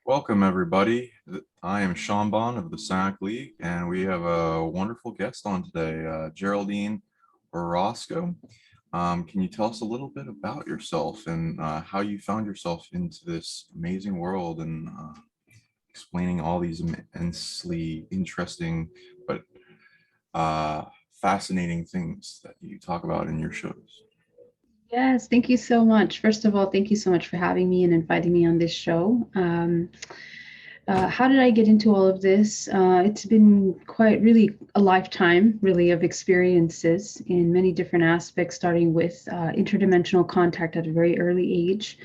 Welcome, everybody. I am Sean Bond of the PsionicLeague, and we have a wonderful guest on today, Geraldine Orozco. Can you tell us a little bit about yourself and how you found yourself into this amazing world and explaining all these immensely interesting but fascinating things that you talk about in your shows? Yes, thank you so much. First of all, thank you so much for having me and inviting me on this show. How did I get into all of this? It's been quite really a lifetime, really, of experiences in many different aspects, starting with interdimensional contact at a very early age,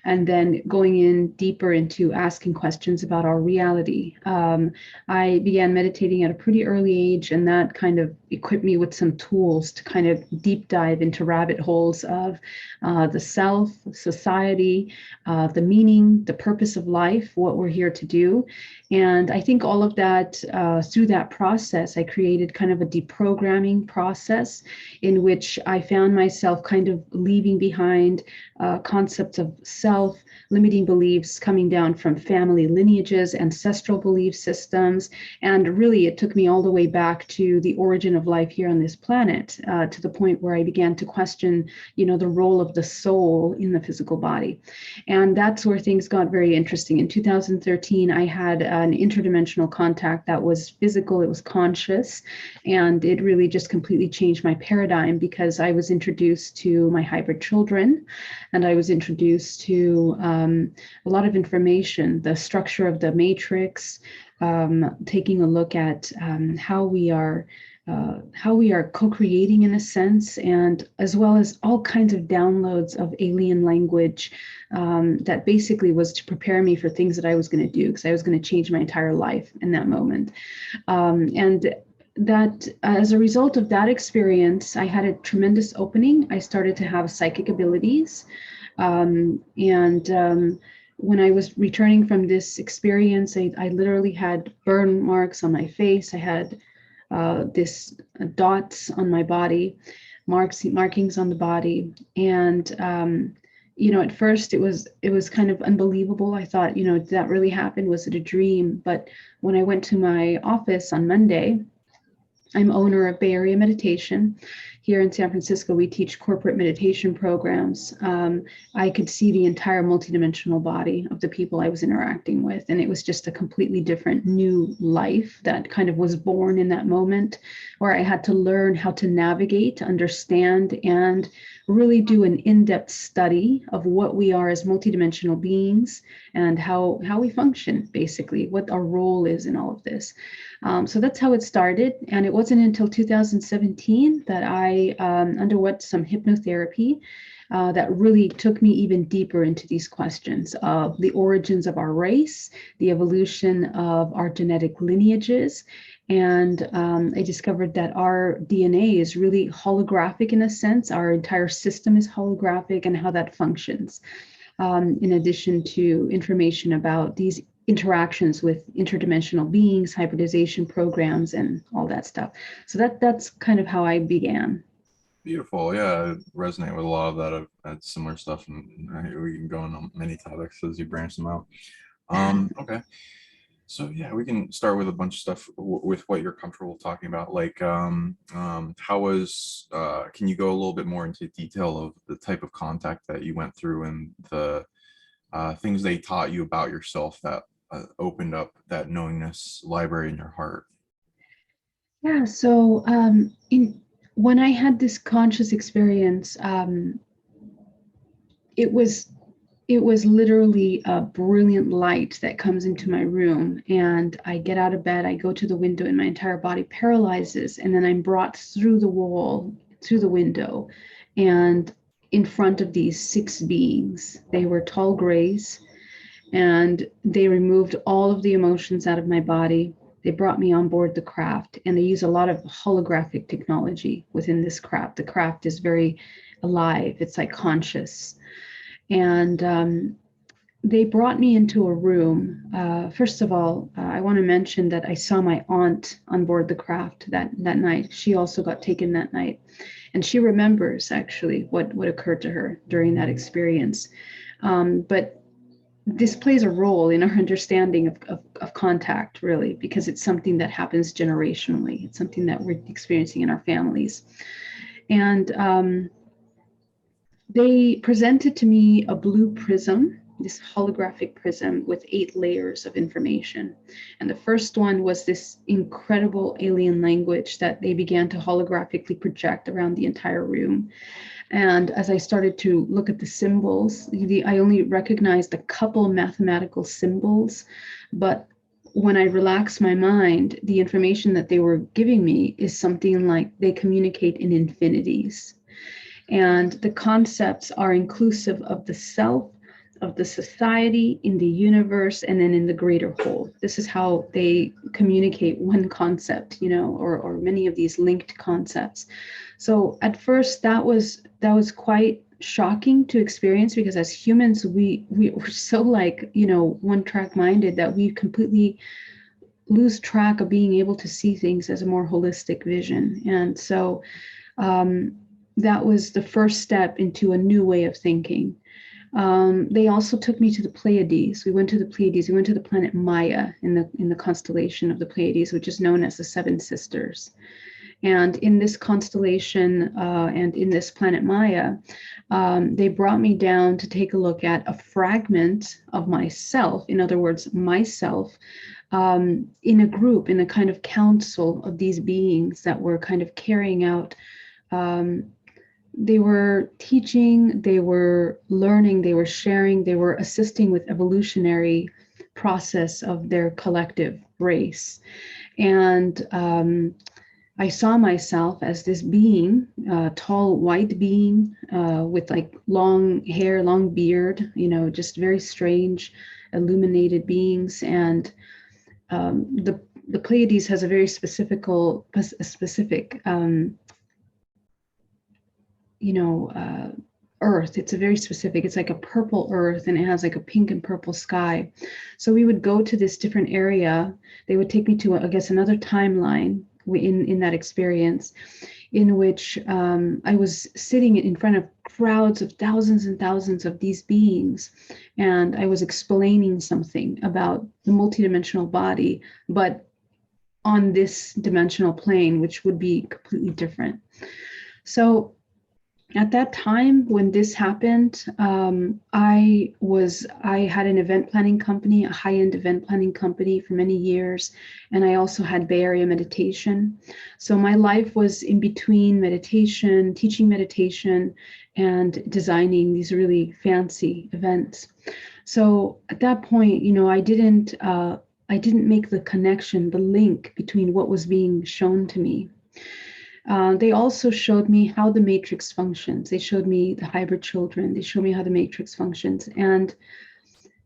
and then going in deeper into asking questions about our reality. I began meditating at a pretty early age, and that kind of equipped me with some tools to kind of deep dive into rabbit holes of the self, society, the meaning, the purpose of life, what we're here to do. And I think all of that, through that process, I created kind of a deprogramming process in which I found myself kind of leaving behind concepts of self, limiting beliefs coming down from family lineages, ancestral belief systems. And really, it took me all the way back to the origin of life here on this planet, to the point where I began to question, the role of the soul in the physical body. And that's where things got very interesting. In 2013, I had an interdimensional contact that was physical, it was conscious, and it really just completely changed my paradigm because I was introduced to my hybrid children, and I was introduced to a lot of information, the structure of the matrix, taking a look at how we are co-creating in a sense, and as well as all kinds of downloads of alien language that basically was to prepare me for things that I was going to do, because I was going to change my entire life in that moment. And that as a result of that experience, I had a tremendous opening. I started to have psychic abilities. When I was returning from this experience, I literally had burn marks on my face. I had this dots on my body, markings on the body. And, at first it was kind of unbelievable. I thought, did that really happen? Was it a dream? But when I went to my office on Monday, I'm owner of Bay Area Meditation. Here in San Francisco, we teach corporate meditation programs. I could see the entire multidimensional body of the people I was interacting with. And it was just a completely different new life that kind of was born in that moment, where I had to learn how to navigate, understand, and really do an in-depth study of what we are as multidimensional beings and how we function, basically, what our role is in all of this. So that's how it started. And it wasn't until 2017 that I underwent some hypnotherapy that really took me even deeper into these questions of the origins of our race, the evolution of our genetic lineages. And I discovered that our DNA is really holographic in a sense. Our entire system is holographic, and how that functions. In addition to information about these interactions with interdimensional beings, hybridization programs, and all that stuff. So that's kind of how I began. Beautiful. Yeah, I resonate with a lot of that. I've had similar stuff, and we can go on many topics as you branch them out. Okay. So yeah, we can start with a bunch of stuff with what you're comfortable talking about. Like, how was, can you go a little bit more into detail of the type of contact that you went through and the things they taught you about yourself that opened up that knowingness library in your heart? Yeah, so when I had this conscious experience, it was literally a brilliant light that comes into my room, and I get out of bed, I go to the window, and my entire body paralyzes, and then I'm brought through the wall, through the window, and in front of these 6 beings. They were tall grays, and they removed all of the emotions out of my body. They brought me on board the craft, and they use a lot of holographic technology within this craft. The craft is very alive, it's like conscious. And they brought me into a room. First of all, I want to mention that I saw my aunt on board the craft that night. She also got taken that night. And she remembers actually what occurred to her during that experience. But this plays a role in our understanding of contact, really, because it's something that happens generationally. It's something that we're experiencing in our families. And they presented to me a blue prism, this holographic prism with 8 layers of information. And the first one was this incredible alien language that they began to holographically project around the entire room. And as I started to look at the symbols, I only recognized a couple mathematical symbols, but when I relaxed my mind, the information that they were giving me is something like they communicate in infinities. And the concepts are inclusive of the self, of the society, in the universe, and then in the greater whole. This is how they communicate one concept, or many of these linked concepts. So at first that was quite shocking to experience, because as humans, we were so one track minded that we completely lose track of being able to see things as a more holistic vision. And so that was the first step into a new way of thinking. They also took me to the Pleiades. We went to the Pleiades. We went to the planet Maya in the constellation of the Pleiades, which is known as the Seven Sisters. And in this constellation and in this planet Maya, they brought me down to take a look at a fragment of myself, in other words, myself, in a group, in a kind of council of these beings that were kind of carrying out. They were teaching, they were learning, they were sharing, they were assisting with evolutionary process of their collective race. And I saw myself as this being, tall white being with long hair, long beard, just very strange, illuminated beings. And the Pleiades has a very specific earth. It's a very specific, it's like a purple earth, and it has like a pink and purple sky. So we would go to this different area. They would take me to, I guess, another timeline in that experience, in which I was sitting in front of crowds of thousands and thousands of these beings, and I was explaining something about the multidimensional body, but on this dimensional plane, which would be completely different. So at that time when this happened, I had an event planning company, a high-end event planning company for many years, and I also had Bay Area meditation. So my life was in between meditation, teaching meditation, and designing these really fancy events. So at that point, I didn't make the connection, the link between what was being shown to me. They also showed me how the matrix functions. They showed me the hybrid children. They showed me how the matrix functions. And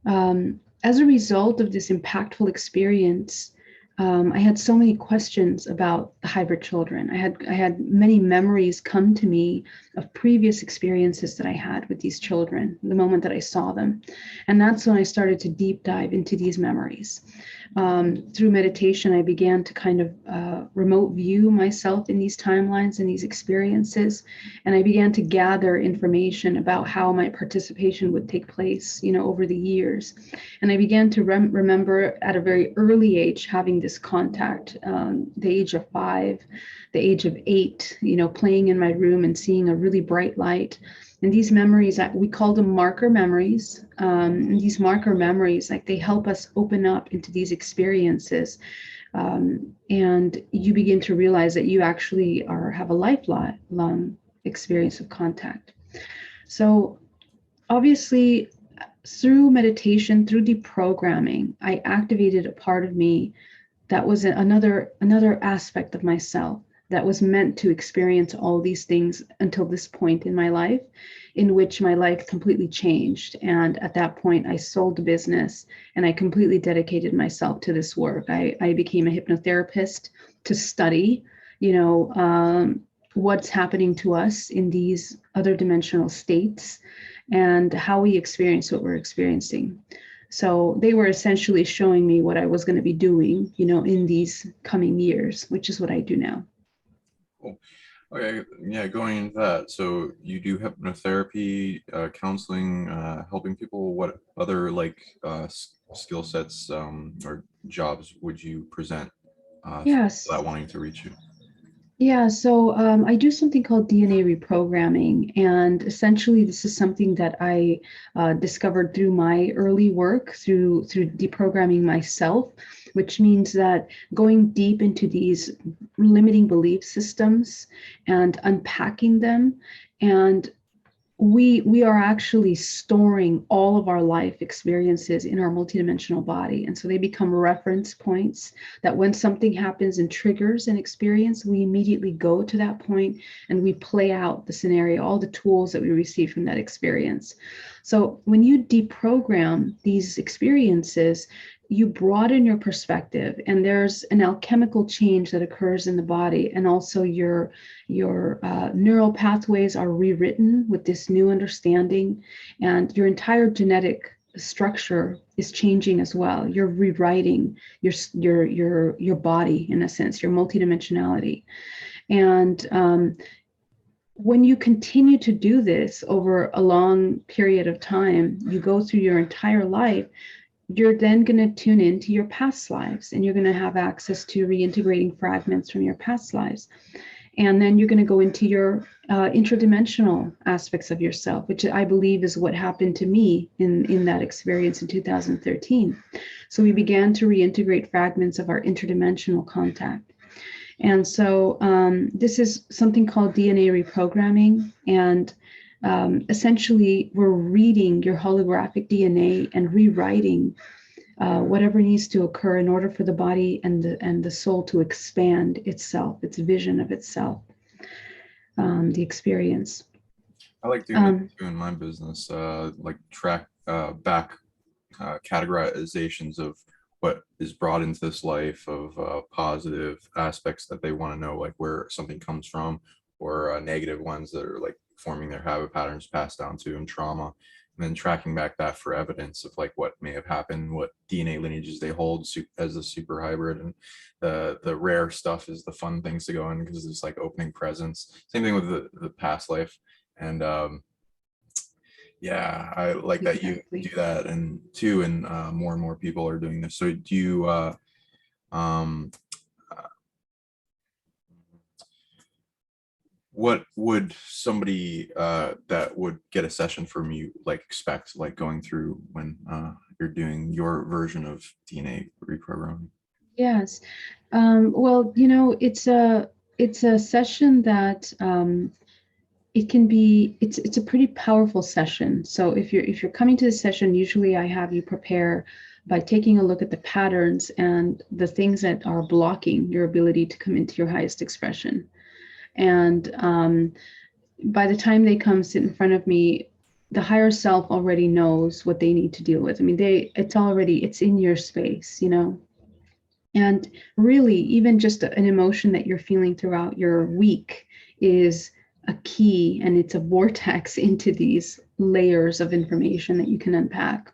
as a result of this impactful experience, I had so many questions about the hybrid children. I had many memories come to me of previous experiences that I had with these children, the moment that I saw them. And that's when I started to deep dive into these memories. Through meditation, I began to kind of remote view myself in these timelines and these experiences. And I began to gather information about how my participation would take place, over the years. And I began to remember at a very early age having this contact, the age of 5, the age of 8, playing in my room and seeing a really bright light. And these memories, we call them marker memories. And these marker memories, they help us open up into these experiences. And you begin to realize that you actually have a lifelong experience of contact. So obviously, through meditation, through deprogramming, I activated a part of me that was another aspect of myself that was meant to experience all these things until this point in my life, in which my life completely changed. And at that point, I sold the business and I completely dedicated myself to this work. I became a hypnotherapist to study, what's happening to us in these other dimensional states and how we experience what we're experiencing. So they were essentially showing me what I was going to be doing, in these coming years, which is what I do now. Cool. Okay, yeah, going into that. So you do hypnotherapy, counseling, helping people. What other like skill sets or jobs would you present for people Yes. that wanting to reach you? Yeah, so I do something called DNA reprogramming, and essentially this is something that I discovered through my early work through deprogramming myself, which means that going deep into these limiting belief systems and unpacking them, and we are actually storing all of our life experiences in our multidimensional body, and so they become reference points that when something happens and triggers an experience, we immediately go to that point and we play out the scenario, all the tools that we receive from that experience. So when you deprogram these experiences, you broaden your perspective, and there's an alchemical change that occurs in the body, and also your neural pathways are rewritten with this new understanding, and your entire genetic structure is changing as well. You're rewriting your body, in a sense, your multidimensionality. And when you continue to do this over a long period of time, you go through your entire life, you're then going to tune into your past lives, and you're going to have access to reintegrating fragments from your past lives. And then you're going to go into your interdimensional aspects of yourself, which I believe is what happened to me in that experience in 2013. So we began to reintegrate fragments of our interdimensional contact. And so this is something called DNA reprogramming. And essentially, we're reading your holographic DNA and rewriting whatever needs to occur in order for the body and the soul to expand itself, its vision of itself, the experience. I like doing that too in my business, like track back categorizations of what is brought into this life of positive aspects that they want to know, like where something comes from, or negative ones that are like forming their habit patterns passed down to them, trauma, and then tracking back that for evidence of like what may have happened, what DNA lineages they hold as a super hybrid, and the rare stuff is the fun things to go in because it's like opening presents. Same thing with the past life, and yeah, I like that you do Exactly. that, and too, and more and more people are doing this. So do you um what would somebody that would get a session from you like expect, like going through when you're doing your version of DNA reprogramming? Yes. Well, it's a session that it can be it's a pretty powerful session. So if you're coming to the session, usually I have you prepare by taking a look at the patterns and the things that are blocking your ability to come into your highest expression. And by the time they come sit in front of me, the higher self already knows what they need to deal with. I mean, it's in your space, and really, even just an emotion that you're feeling throughout your week is a key, and it's a vortex into these layers of information that you can unpack.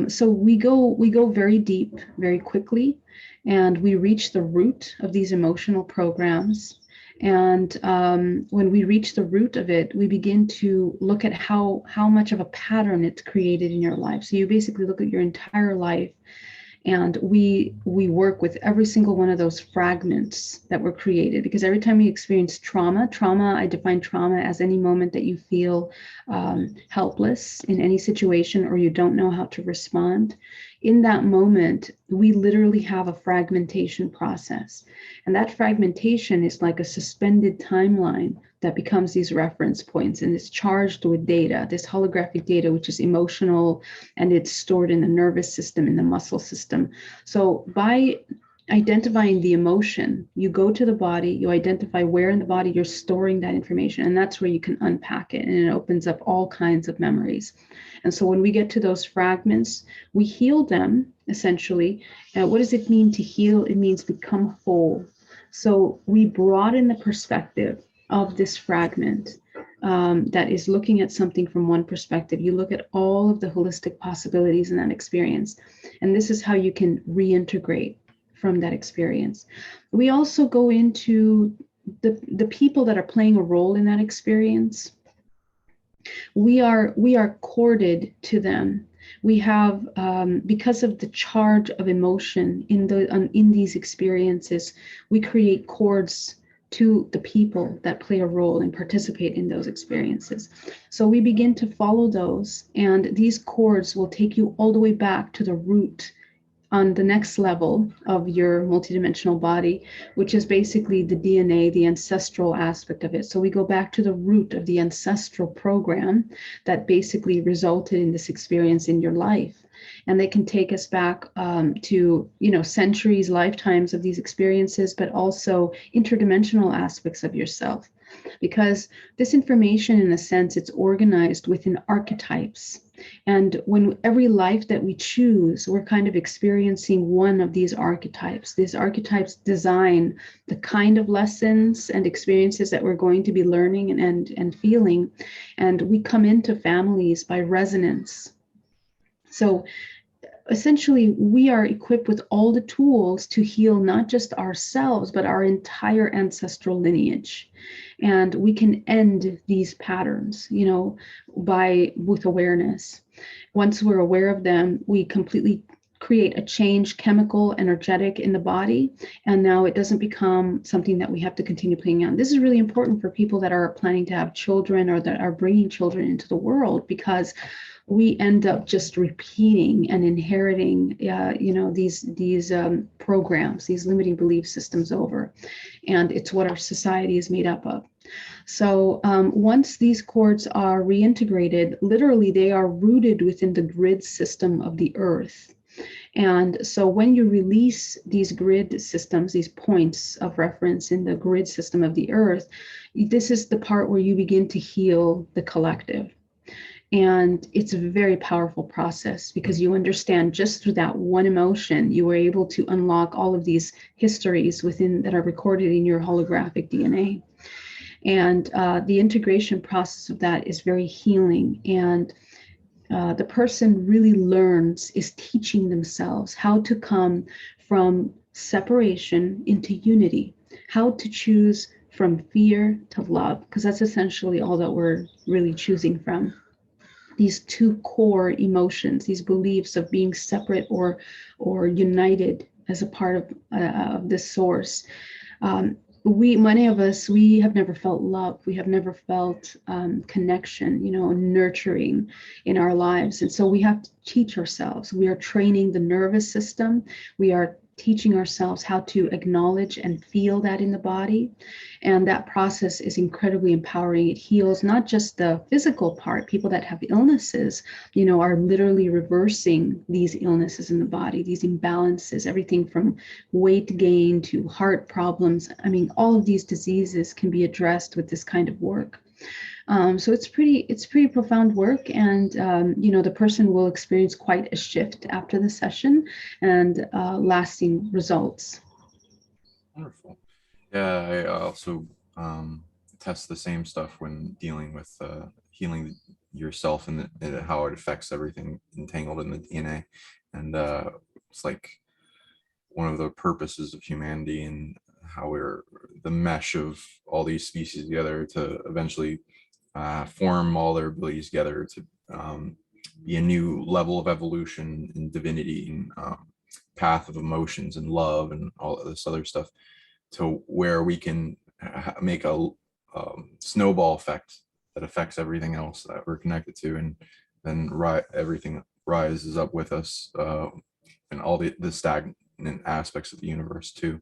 So we go very deep, very quickly, and we reach the root of these emotional programs. And when we reach the root of it, we begin to look at how much of a pattern it's created in your life. So you basically look at your entire life, and we work with every single one of those fragments that were created, because every time we experience trauma, I define trauma as any moment that you feel helpless in any situation, or you don't know how to respond. In that moment, we literally have a fragmentation process, and that fragmentation is like a suspended timeline that becomes these reference points, and it's charged with data, this holographic data, which is emotional, and it's stored in the nervous system, in the muscle system. So by identifying the emotion, you go to the body, you identify where in the body you're storing that information, and that's where you can unpack it, and it opens up all kinds of memories. And so when we get to those fragments, we heal them essentially. What does it mean to heal? It means become whole. So we broaden the perspective of this fragment that is looking at something from one perspective. You look at all of the holistic possibilities in that experience. And this is how you can reintegrate from that experience. We also go into the people that are playing a role in that experience, we are corded to them. We have, because of the charge of emotion in these experiences, we create cords to the people that play a role and participate in those experiences. So we begin to follow those, and these cords will take you all the way back to the root on the next level of your multidimensional body, which is basically the DNA, the ancestral aspect of it. So we go back to the root of the ancestral program that basically resulted in this experience in your life. And they can take us back to, centuries, lifetimes of these experiences, but also interdimensional aspects of yourself. Because this information, in a sense, it's organized within archetypes. And when every life that we choose, we're kind of experiencing one of these archetypes. These archetypes design the kind of lessons and experiences that we're going to be learning and feeling. And we come into families by resonance. So essentially, we are equipped with all the tools to heal not just ourselves, but our entire ancestral lineage. And we can end these patterns, with awareness. Once we're aware of them, we completely create a change, chemical, energetic in the body. And now it doesn't become something that we have to continue playing on. This is really important for people that are planning to have children or that are bringing children into the world, because we end up just repeating and inheriting, these programs, these limiting belief systems over. And it's what our society is made up of. So once these cords are reintegrated, literally they are rooted within the grid system of the earth. And so when you release these grid systems, these points of reference in the grid system of the earth, this is the part where you begin to heal the collective. And it's a very powerful process, because you understand just through that one emotion, you were able to unlock all of these histories within that are recorded in your holographic DNA. And the integration process of that is very healing. And the person really learns, is teaching themselves how to come from separation into unity, how to choose from fear to love, because that's essentially all that we're really choosing from. These two core emotions, these beliefs of being separate or united as a part of this source. Many of us, we have never felt love. We have never felt connection, nurturing in our lives. And so we have to teach ourselves. We are training the nervous system. We are teaching ourselves how to acknowledge and feel that in the body. And that process is incredibly empowering. It heals not just the physical part. People that have illnesses, are literally reversing these illnesses in the body, these imbalances, everything from weight gain to heart problems. I mean, all of these diseases can be addressed with this kind of work. So it's pretty profound work, and the person will experience quite a shift after the session and lasting results. Wonderful. Yeah, I also test the same stuff when dealing with healing yourself and how it affects everything entangled in the DNA. And it's like one of the purposes of humanity, and how we're the mesh of all these species together to eventually form all their abilities together to be a new level of evolution and divinity and path of emotions and love and all of this other stuff, to where we can make a snowball effect that affects everything else that we're connected to, and then everything rises up with us, and all the stagnant aspects of the universe too.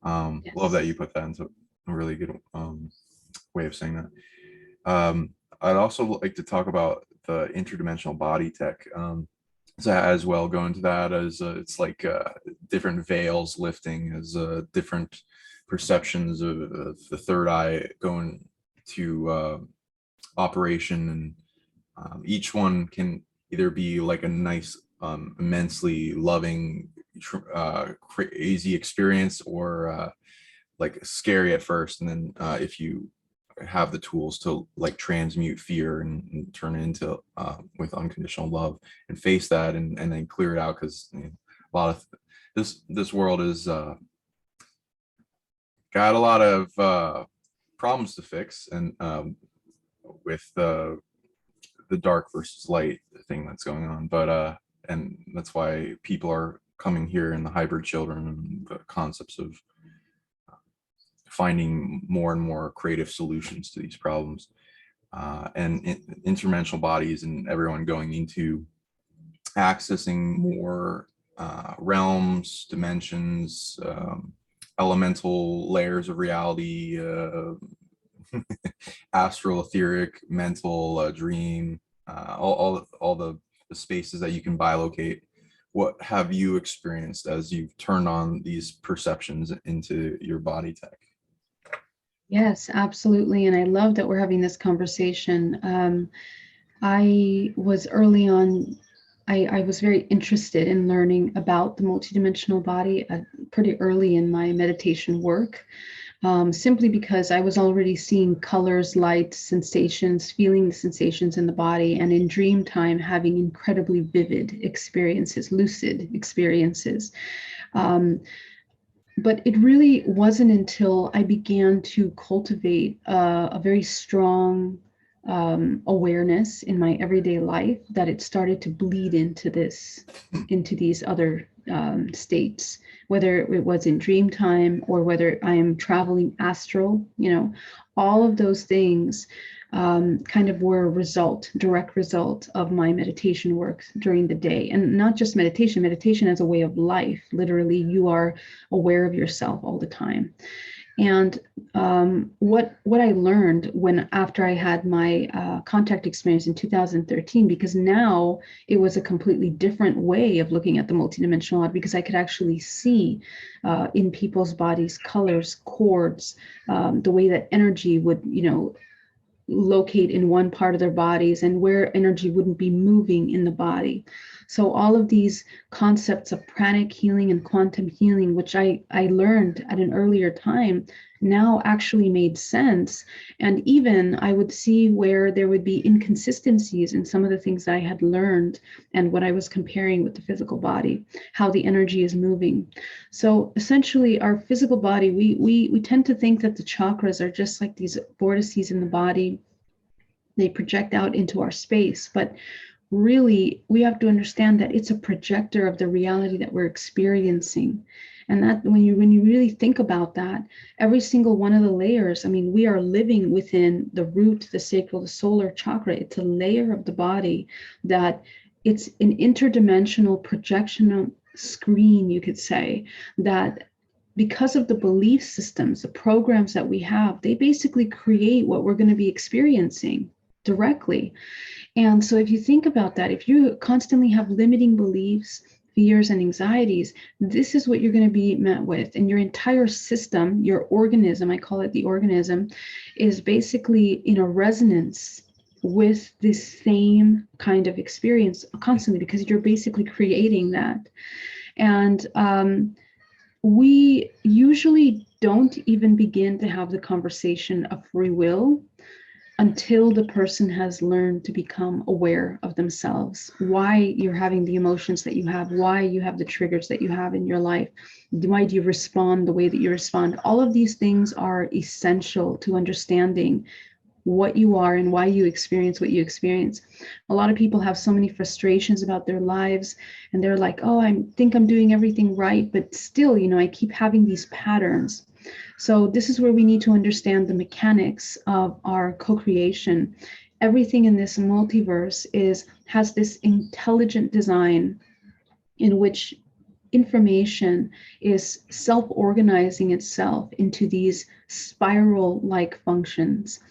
Yes. Love that you put that into a really good way of saying that. I'd also like to talk about the interdimensional body tech. So as well, go into that as it's like different veils lifting, as different perceptions of the third eye going to operation, and each one can either be like a nice, immensely loving, crazy experience, or like scary at first, and then if you have the tools to like transmute fear and turn it into with unconditional love and face that, and then clear it out, because a lot of this world is got a lot of problems to fix, and with the dark versus light thing that's going on. But and that's why people are coming here in the hybrid children and the concepts of finding more and more creative solutions to these problems. And interdimensional bodies and everyone going into accessing more realms, dimensions, elemental layers of reality, astral, etheric, mental, dream, all the spaces that you can bilocate. What have you experienced as you've turned on these perceptions into your body tech? Yes, absolutely. And I love that we're having this conversation. I was early on, I was very interested in learning about the multidimensional body pretty early in my meditation work, simply because I was already seeing colors, lights, sensations, feeling the sensations in the body, and in dream time having incredibly vivid experiences, lucid experiences. But it really wasn't until I began to cultivate a very strong awareness in my everyday life that it started to bleed into these other states, whether it was in dream time or whether I am traveling astral, all of those things kind of were a direct result of my meditation work during the day. And not just meditation as a way of life. Literally, you are aware of yourself all the time. And what I learned after I had my contact experience in 2013, because now it was a completely different way of looking at the multidimensional body, because I could actually see in people's bodies colors, chords, the way that energy would, locate in one part of their bodies and where energy wouldn't be moving in the body. So all of these concepts of pranic healing and quantum healing, which I learned at an earlier time, now actually made sense. And even I would see where there would be inconsistencies in some of the things I had learned and what I was comparing with the physical body, how the energy is moving. So essentially our physical body, we tend to think that the chakras are just like these vortices in the body. They project out into our space, but really we have to understand that it's a projector of the reality that we're experiencing. And that when you really think about that, every single one of the layers, we are living within the root, the sacral, the solar chakra. It's a layer of the body that it's an interdimensional projectional screen, you could say, that because of the belief systems, the programs that we have, they basically create what we're going to be experiencing directly. And so if you think about that, if you constantly have limiting beliefs, fears, and anxieties, this is what you're going to be met with. And your entire system, your organism, I call it the organism, is basically in a resonance with this same kind of experience constantly, because you're basically creating that. And we usually don't even begin to have the conversation of free will until the person has learned to become aware of themselves, why you're having the emotions that you have, why you have the triggers that you have in your life, why do you respond the way that you respond. All of these things are essential to understanding what you are and why you experience what you experience. A lot of people have so many frustrations about their lives, and they're like, oh, I think I'm doing everything right, but still, I keep having these patterns. So this is where we need to understand the mechanics of our co-creation. Everything in this multiverse has this intelligent design in which information is self-organizing itself into these spiral-like functions.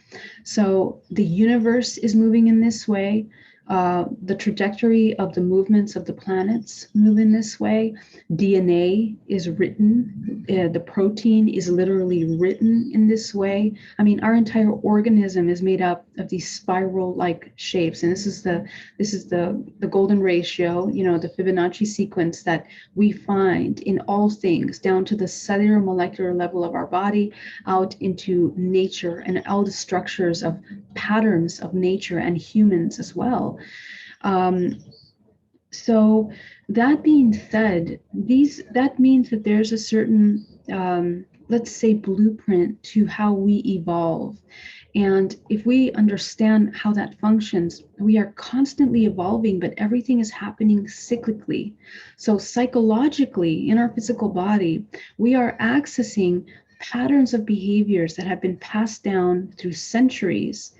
So the universe is moving in this way. The trajectory of the movements of the planets move in this way. DNA is written. The protein is literally written in this way. Our entire organism is made up of these spiral-like shapes, and this is the golden ratio, the Fibonacci sequence that we find in all things, down to the cellular molecular level of our body, out into nature and all the structures of patterns of nature and humans as well. So that being said, that means that there's a certain let's say, blueprint to how we evolve. And if we understand how that functions, we are constantly evolving, but everything is happening cyclically. So psychologically, in our physical body, we are accessing patterns of behaviors that have been passed down through centuries,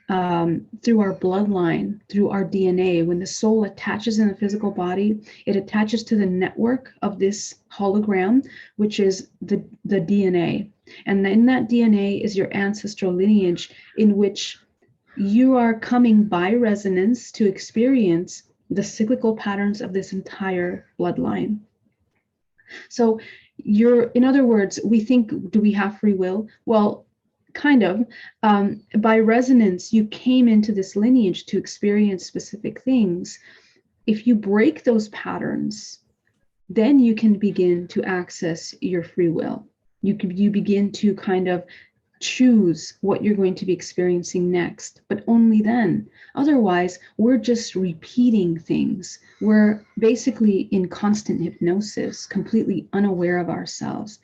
through our bloodline, through our DNA. When the soul attaches in the physical body, it attaches to the network of this hologram, which is the DNA. And in that DNA is your ancestral lineage, in which you are coming by resonance to experience the cyclical patterns of this entire bloodline. So in other words, we think, do we have free will? Well, kind of. By resonance, you came into this lineage to experience specific things. If you break those patterns, then you can begin to access your free will. You begin to kind of choose what you're going to be experiencing next, but only then. Otherwise, we're just repeating things. We're basically in constant hypnosis, completely unaware of ourselves.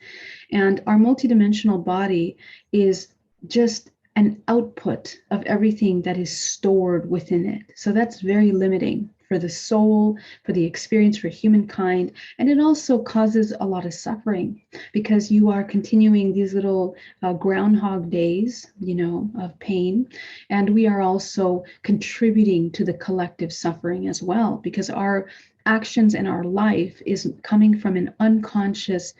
And our multidimensional body is just an output of everything that is stored within it. So that's very limiting for the soul, for the experience, for humankind. And it also causes a lot of suffering, because you are continuing these little groundhog days, of pain. And we are also contributing to the collective suffering as well, because our actions and our life is coming from an unconscious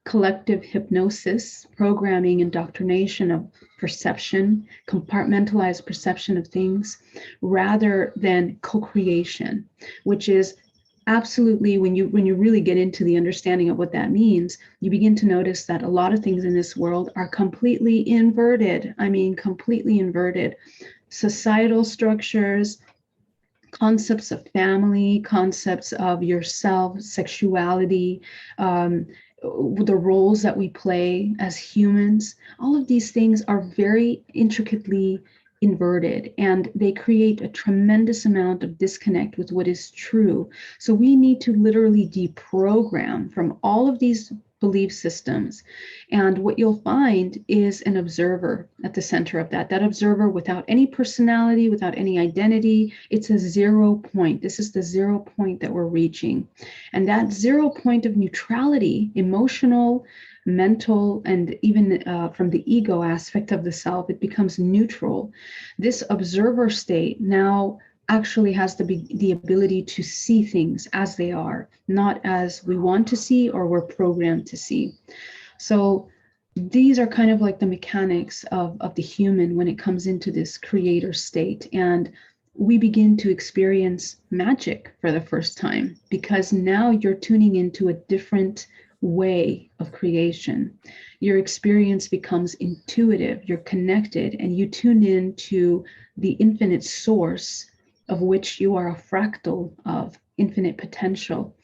collective hypnosis, programming, indoctrination of perception, compartmentalized perception of things, rather than co-creation, which is absolutely, when you really get into the understanding of what that means, you begin to notice that a lot of things in this world are completely inverted. I mean, completely inverted. Societal structures, concepts of family, concepts of yourself, sexuality, the roles that we play as humans, all of these things are very intricately inverted, and they create a tremendous amount of disconnect with what is true. So we need to literally deprogram from all of these belief systems. And what you'll find is an observer at the center of that observer without any personality, without any identity. It's a 0 point. This is the 0 point that we're reaching. And that 0 point of neutrality, emotional, mental, and even from the ego aspect of the self, it becomes neutral. This observer state now actually has the ability to see things as they are, not as we want to see or we're programmed to see. So these are kind of like the mechanics of the human when it comes into this creator state. And we begin to experience magic for the first time, because now you're tuning into a different way of creation. Your experience becomes intuitive, you're connected, and you tune in to the infinite source of which you are a fractal of infinite potential.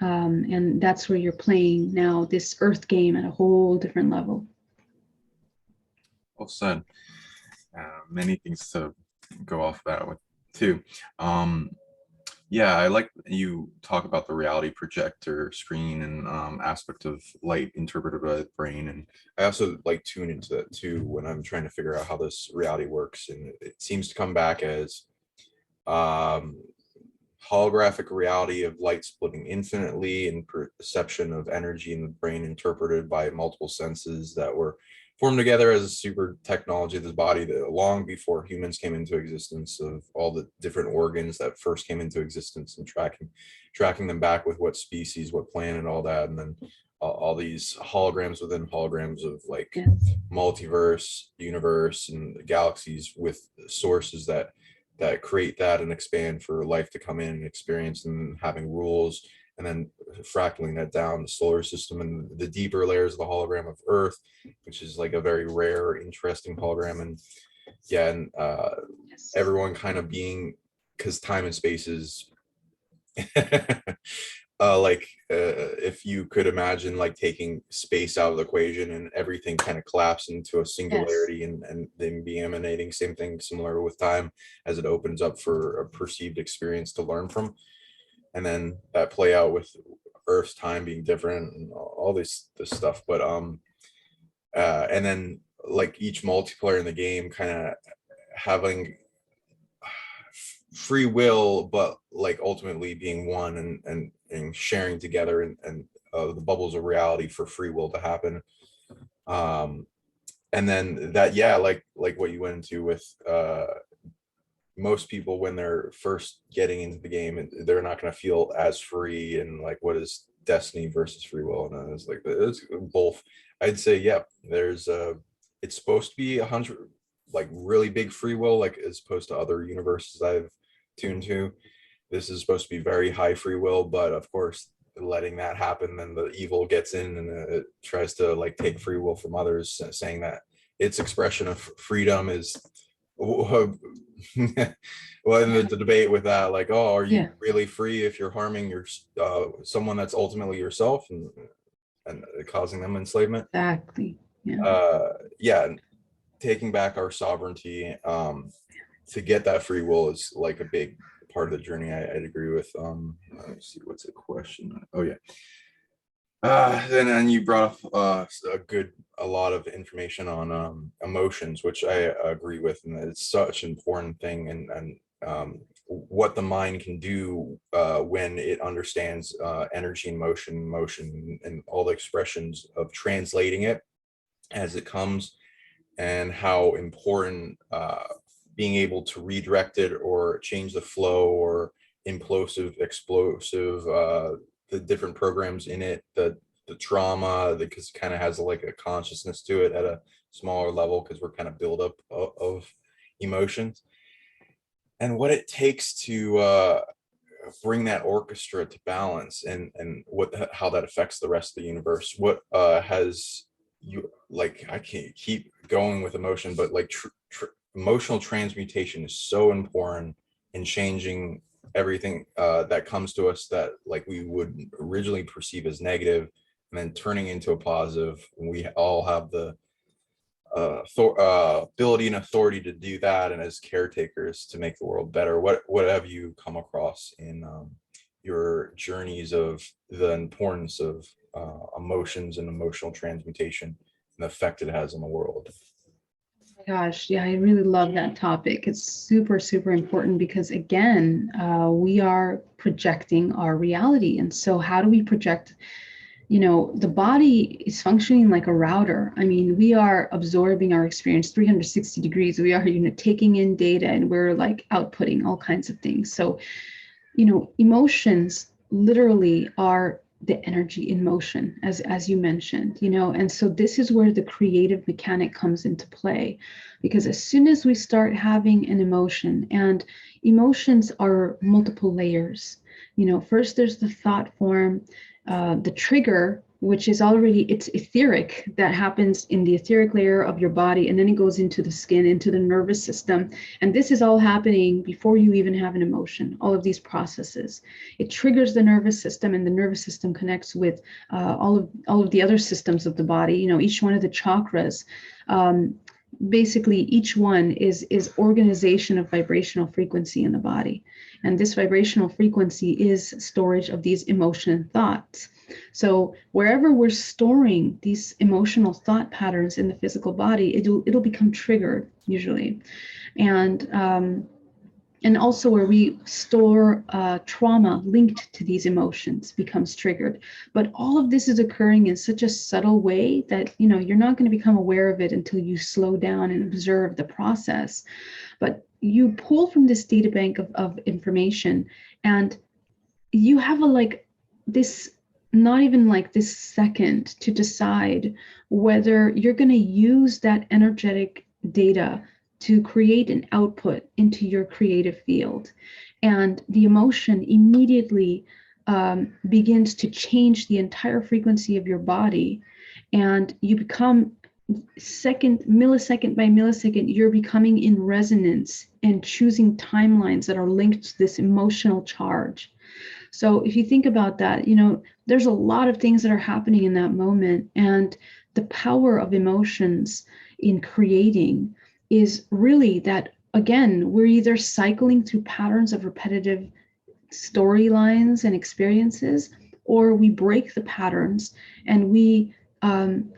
And that's where you're playing now this earth game at a whole different level. Well said. Many things to go off that with too. Yeah, I like you talk about the reality projector screen and aspect of light interpreted by the brain. And I also like tune into that too when I'm trying to figure out how this reality works. And it seems to come back as holographic reality of light splitting infinitely, and perception of energy in the brain interpreted by multiple senses that were formed together as a super technology of this body that long before humans came into existence, of all the different organs that first came into existence, and tracking them back with what species, what planet, all that. And then all these holograms within holograms of like multiverse, universe, and galaxies with sources that create that and expand for life to come in and experience, and having rules, and then fractaling that down the solar system and the deeper layers of the hologram of Earth, which is like a very rare, interesting hologram. And yeah, and everyone kind of being, because time and space is if you could imagine like taking space out of the equation and everything kind of collapse into a singularity, and then be emanating same thing similar with time as it opens up for a perceived experience to learn from. And then that play out with Earth's time being different and all this stuff. But and then like each multiplayer in the game kind of having free will, but like ultimately being one and sharing together, and the bubbles of reality for free will to happen. And then that, yeah, like what you went into with most people when they're first getting into the game, they're not going to feel as free, and like what is destiny versus free will, and it's like it's both. I'd say, yeah, there's it's supposed to be 100 like really big free will, like as opposed to other universes I've tuned to. This is supposed to be very high free will, but of course letting that happen, then the evil gets in and it tries to like take free will from others, saying that its expression of freedom is well, in the debate with that, like, oh, are you really free if you're harming your someone that's ultimately yourself and causing them enslavement? Exactly. Yeah, taking back our sovereignty to get that free will is like a big part of the journey. I'd agree with. Let's see, what's the question? Oh yeah. And you brought up a lot of information on emotions, which I agree with, and it's such an important thing, and what the mind can do when it understands energy and motion, and all the expressions of translating it as it comes, and how important being able to redirect it or change the flow or implosive, explosive, the different programs in it, the trauma, because it kind of has like a consciousness to it at a smaller level, because we're kind of build up of emotions, and what it takes to bring that orchestra to balance, and how that affects the rest of the universe. What has you, like, I can't keep going with emotion, but like emotional transmutation is so important in changing everything that comes to us that like we would originally perceive as negative, and then turning into a positive. We all have the ability and authority to do that, and as caretakers to make the world better. What have you come across in your journeys of the importance of emotions and emotional transmutation and the effect it has on the world? Gosh, yeah, I really love that topic. It's super, super important because, again, we are projecting our reality. And so how do we project? The body is functioning like a router. I mean, we are absorbing our experience 360 degrees. We are, taking in data, and we're like outputting all kinds of things. So, emotions literally are the energy in motion, as you mentioned, and so this is where the creative mechanic comes into play, because as soon as we start having an emotion, and emotions are multiple layers, first there's the thought form, the trigger, which is already, it's etheric, that happens in the etheric layer of your body, and then it goes into the skin, into the nervous system, and this is all happening before you even have an emotion. All of these processes, it triggers the nervous system, and the nervous system connects with all of the other systems of the body. Each one of the chakras, basically each one is organization of vibrational frequency in the body, and this vibrational frequency is storage of these emotion thoughts. So wherever we're storing these emotional thought patterns in the physical body, it'll become triggered usually, and also where we store trauma linked to these emotions becomes triggered. But all of this is occurring in such a subtle way that you're not going to become aware of it until you slow down and observe the process. But you pull from this data bank of information, and you have not even this second to decide whether you're going to use that energetic data to create an output into your creative field. And the emotion immediately begins to change the entire frequency of your body, and you become millisecond by millisecond, you're becoming in resonance and choosing timelines that are linked to this emotional charge. So if you think about that, there's a lot of things that are happening in that moment, and the power of emotions in creating is really that, again, we're either cycling through patterns of repetitive storylines and experiences, or we break the patterns and we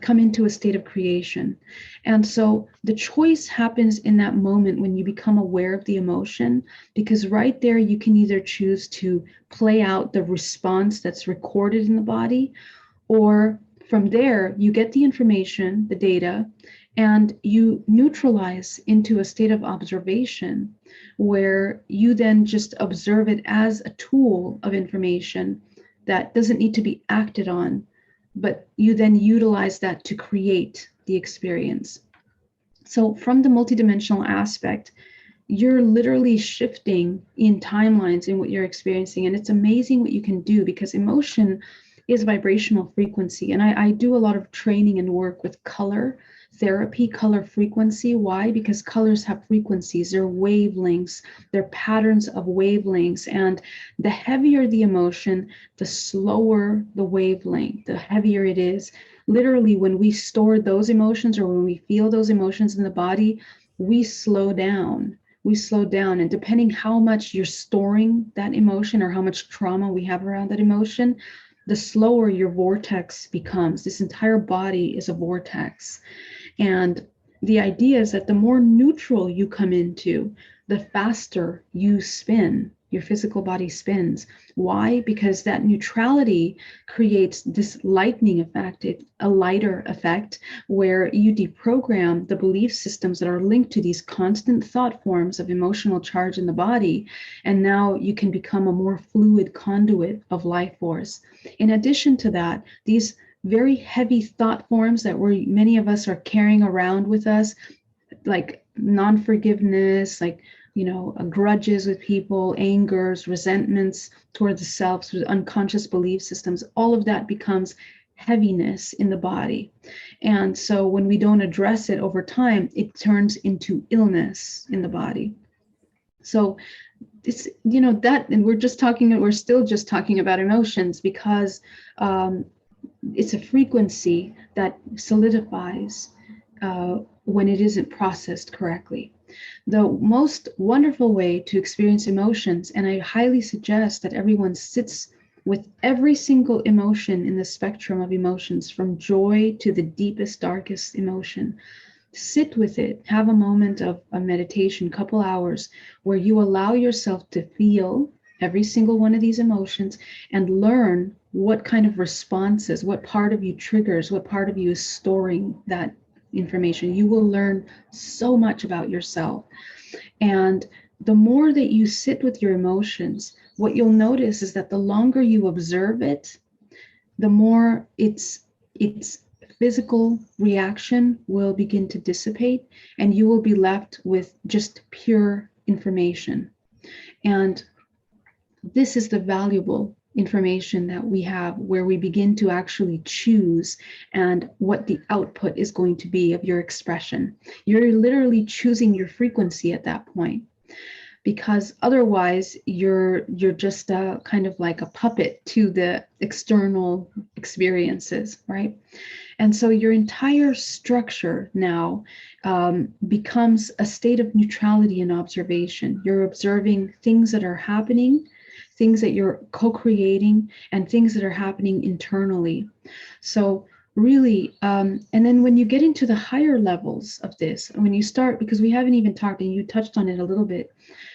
come into a state of creation. And so the choice happens in that moment when you become aware of the emotion, because right there you can either choose to play out the response that's recorded in the body, or from there you get the information, the data, and you neutralize into a state of observation where you then just observe it as a tool of information that doesn't need to be acted on, but you then utilize that to create the experience. So from the multidimensional aspect, you're literally shifting in timelines in what you're experiencing. And it's amazing what you can do, because emotion is vibrational frequency. And I do a lot of training and work with color therapy, color frequency. Why? Because colors have frequencies, they're wavelengths, they're patterns of wavelengths. And the heavier the emotion, the slower the wavelength, the heavier it is. Literally, when we store those emotions or when we feel those emotions in the body, we slow down. And depending how much you're storing that emotion or how much trauma we have around that emotion, the slower your vortex becomes. This entire body is a vortex. And the idea is that the more neutral you come into, the faster you spin, your physical body spins. Why? Because that neutrality creates this lightning effect, a lighter effect, where you deprogram the belief systems that are linked to these constant thought forms of emotional charge in the body. And now you can become a more fluid conduit of life force. In addition to that, these very heavy thought forms that many of us are carrying around with us, like non-forgiveness, like grudges with people, angers, resentments towards the self, through unconscious belief systems, all of that becomes heaviness in the body. And so when we don't address it over time, it turns into illness in the body. So it's, that, and we're still just talking about emotions, because it's a frequency that solidifies when it isn't processed correctly. The most wonderful way to experience emotions, and I highly suggest that everyone sits with every single emotion in the spectrum of emotions, from joy to the deepest, darkest emotion. Sit with it, have a moment of a meditation, couple hours, where you allow yourself to feel every single one of these emotions and learn what kind of responses, what part of you triggers, what part of you is storing that information. You will learn so much about yourself. And the more that you sit with your emotions, what you'll notice is that the longer you observe it, the more its physical reaction will begin to dissipate, and you will be left with just pure information. And this is the valuable information that we have, where we begin to actually choose and what the output is going to be of your expression. You're literally choosing your frequency at that point, because otherwise you're just kind of like a puppet to the external experiences, right? And so your entire structure now becomes a state of neutrality and observation. You're observing things that are happening, things that you're co-creating, and things that are happening internally. So really, and then when you get into the higher levels of this, when you start, because we haven't even talked, and you touched on it a little bit,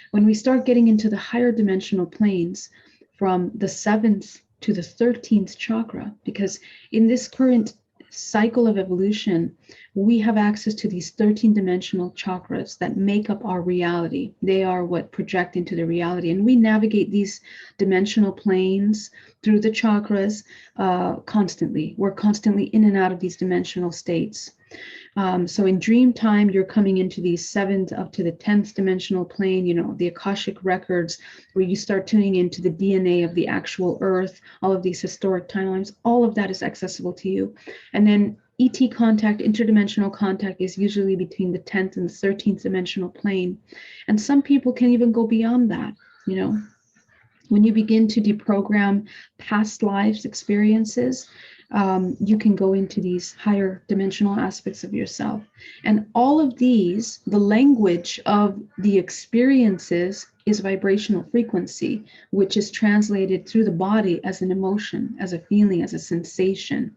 when we start getting into the higher dimensional planes, from the 7th to the 13th chakra, because in this current cycle of evolution, we have access to these 13 dimensional chakras that make up our reality. They are what project into the reality, and we navigate these dimensional planes through the chakras constantly. We're constantly in and out of these dimensional states. So in dream time, you're coming into these 7th up to the 10th dimensional plane, the Akashic records, where you start tuning into the DNA of the actual earth, all of these historic timelines, all of that is accessible to you. And then ET contact, interdimensional contact, is usually between the 10th and the 13th dimensional plane. And some people can even go beyond that, When you begin to deprogram past lives experiences, you can go into these higher dimensional aspects of yourself. And all of these, the language of the experiences is vibrational frequency, which is translated through the body as an emotion, as a feeling, as a sensation.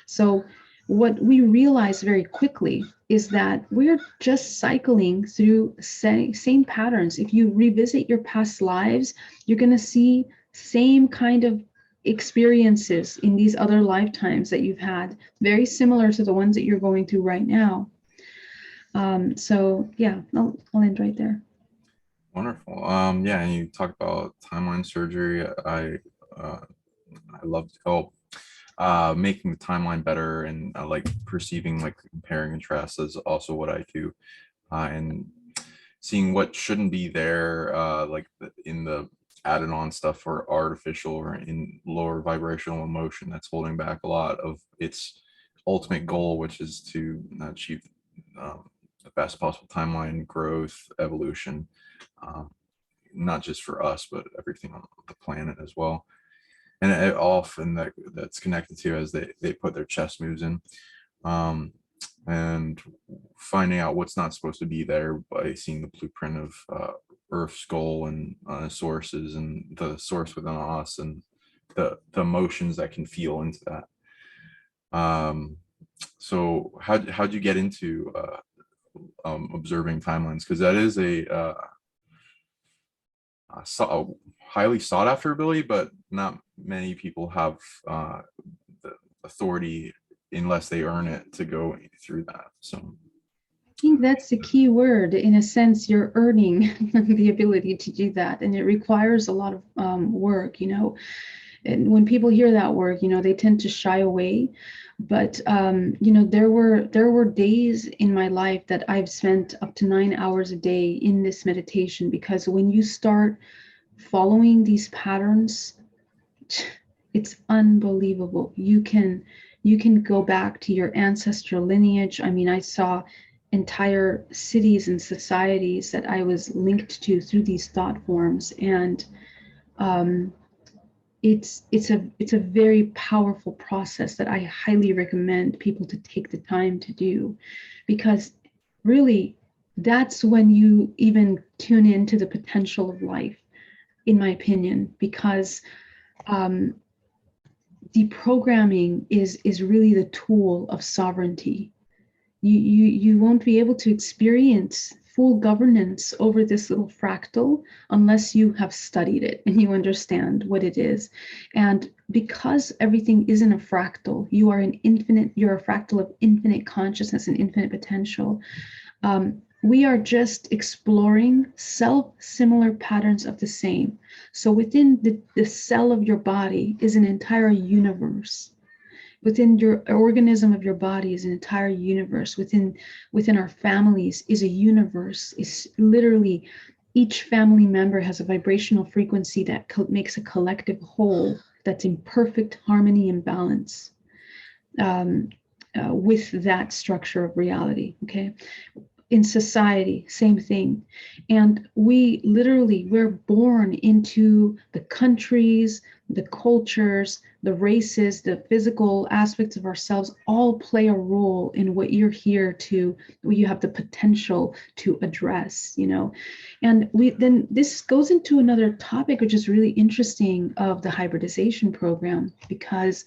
So what we realize very quickly is that we're just cycling through same patterns. If you revisit your past lives, you're going to see same kind of experiences in these other lifetimes that you've had, very similar to the ones that you're going through right now. So yeah, I'll end right there. Wonderful. Yeah, and you talked about timeline surgery. I love making the timeline better, and like perceiving, like compare and contrast is also what I do, and seeing what shouldn't be there, like in the added on stuff or artificial or in lower vibrational emotion that's holding back a lot of its ultimate goal, which is to achieve the best possible timeline, growth, evolution, um, not just for us, but everything on the planet as well. And it often that's connected to as they put their chess moves in, and finding out what's not supposed to be there by seeing the blueprint of Earth's goal and sources and the source within us and the emotions that can feel into that. So how'd you get into observing timelines? Because that is a highly sought after ability, but not many people have the authority unless they earn it to go through that. So I think that's the key word. In a sense, you're earning the ability to do that, and it requires a lot of work, And when people hear that word, they tend to shy away. But there were days in my life that I've spent up to 9 hours a day in this meditation, because when you start following these patterns, it's unbelievable. You can go back to your ancestral lineage. I mean, I saw entire cities and societies that I was linked to through these thought forms, and it's a very powerful process that I highly recommend people to take the time to do, because really that's when you even tune into the potential of life, in my opinion, because deprogramming is really the tool of sovereignty. You won't be able to experience full governance over this little fractal unless you have studied it and you understand what it is. And because everything isn't a fractal, you're a fractal of infinite consciousness and infinite potential. We are just exploring self-similar patterns of the same. So within the cell of your body is an entire universe. Within your organism of your body is an entire universe. Within our families is a universe. Is literally each family member has a vibrational frequency that makes a collective whole that's in perfect harmony and balance with that structure of reality. Okay. In society, same thing. And we're born into the countries, the cultures, the races, the physical aspects of ourselves all play a role in what you have the potential to address, And then this goes into another topic, which is really interesting, of the hybridization program, because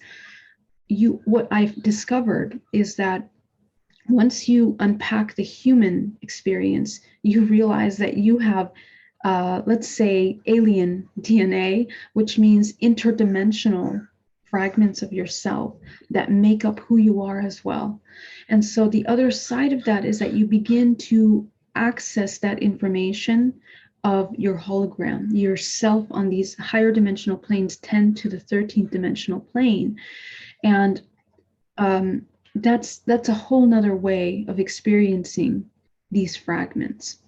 what I've discovered is that once you unpack the human experience, you realize that you have, let's say, alien DNA, which means interdimensional fragments of yourself that make up who you are as well. And so the other side of that is that you begin to access that information of your hologram, yourself on these higher dimensional planes, 10 to the 13th dimensional plane. And that's a whole nother way of experiencing these fragments.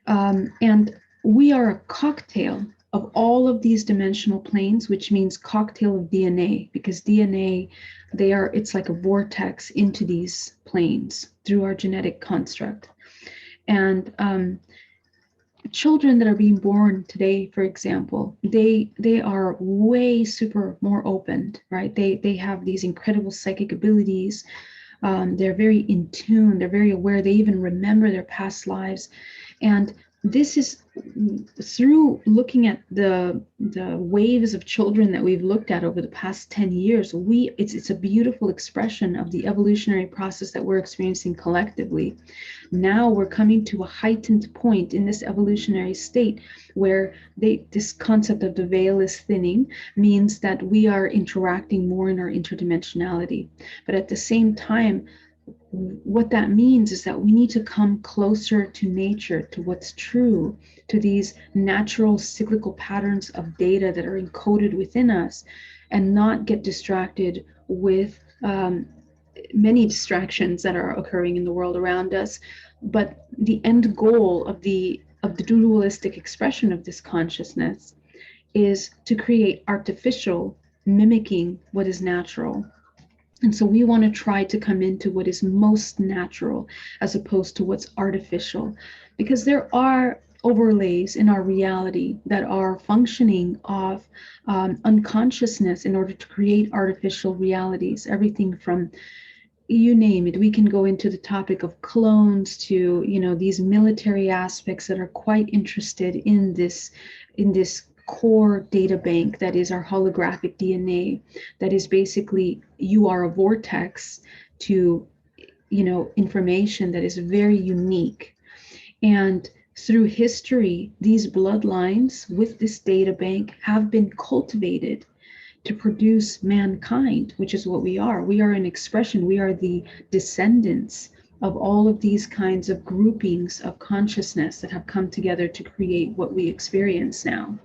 And we are a cocktail of all of these dimensional planes, which means cocktail of DNA, because DNA, it's like a vortex into these planes through our genetic construct. And children that are being born today, for example, they are way more opened, right? They have these incredible psychic abilities. They're very in tune. They're very aware. They even remember their past lives. And this is through looking at the waves of children that we've looked at over the past 10 years. It's a beautiful expression of the evolutionary process that we're experiencing collectively. Now we're coming to a heightened point in this evolutionary state where this concept of the veil is thinning, means that we are interacting more in our interdimensionality. But at the same time, what that means is that we need to come closer to nature, to what's true, to these natural cyclical patterns of data that are encoded within us, and not get distracted with many distractions that are occurring in the world around us. But the end goal of the dualistic expression of this consciousness is to create artificial mimicking what is natural. And so we want to try to come into what is most natural as opposed to what's artificial, because there are overlays in our reality that are functioning off unconsciousness in order to create artificial realities. Everything from, you name it. We can go into the topic of clones to, these military aspects that are quite interested in this core data bank that is our holographic DNA, that is basically, you are a vortex to information that is very unique. And through history, these bloodlines with this data bank have been cultivated to produce mankind, which is what we are. We are an expression, we are the descendants of all of these kinds of groupings of consciousness that have come together to create what we experience now.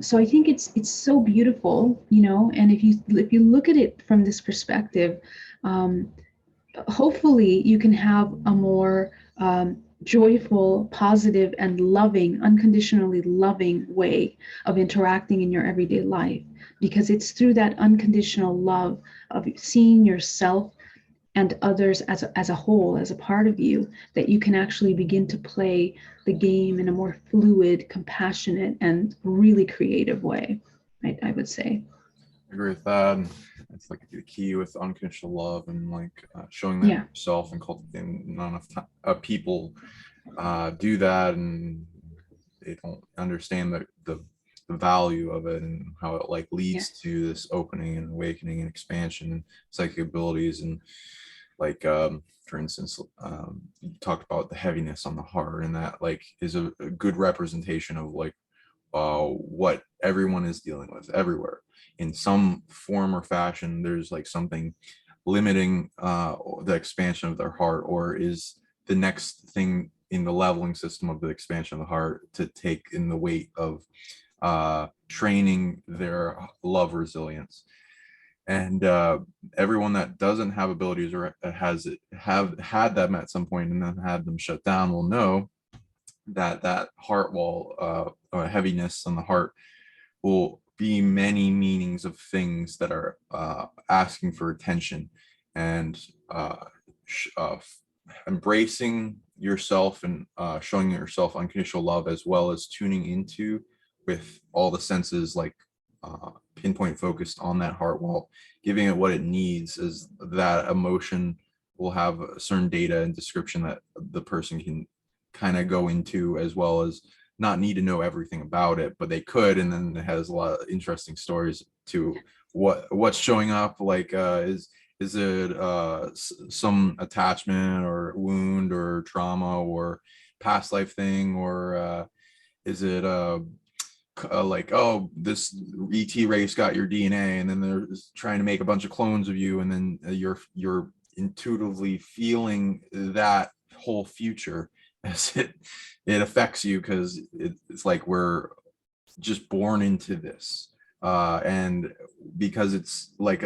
So I think it's so beautiful, and if you look at it from this perspective, hopefully you can have a more joyful, positive, and loving, unconditionally loving way of interacting in your everyday life, because it's through that unconditional love of seeing yourself and others as a whole, as a part of you, that you can actually begin to play the game in a more fluid, compassionate, and really creative way, I would say. I agree with that. And it's like the key with unconditional love, and like showing that yourself and cultivating. Not enough people do that, and they don't understand the value of it and how it like leads to this opening and awakening and expansion and psychic abilities. And like for instance, you talked about the heaviness on the heart, and that like is a good representation of like what everyone is dealing with everywhere in some form or fashion. There's like something limiting the expansion of their heart, or is the next thing in the leveling system of the expansion of the heart to take in the weight of training their love resilience. And everyone that doesn't have abilities or have had them at some point and then had them shut down will know that heart wall, heaviness on the heart, will be many meanings of things that are asking for attention. And embracing yourself and showing yourself unconditional love, as well as tuning into with all the senses, like pinpoint focused on that heart wall, giving it what it needs, as that emotion will have a certain data and description that the person can kind of go into, as well as not need to know everything about it, but they could. And then it has a lot of interesting stories to what's showing up, like is it some attachment or wound or trauma or past life thing, or is it like, oh, this ET race got your DNA, and then they're trying to make a bunch of clones of you, and then you're intuitively feeling that whole future as it affects you, because it's like we're just born into this, and because it's like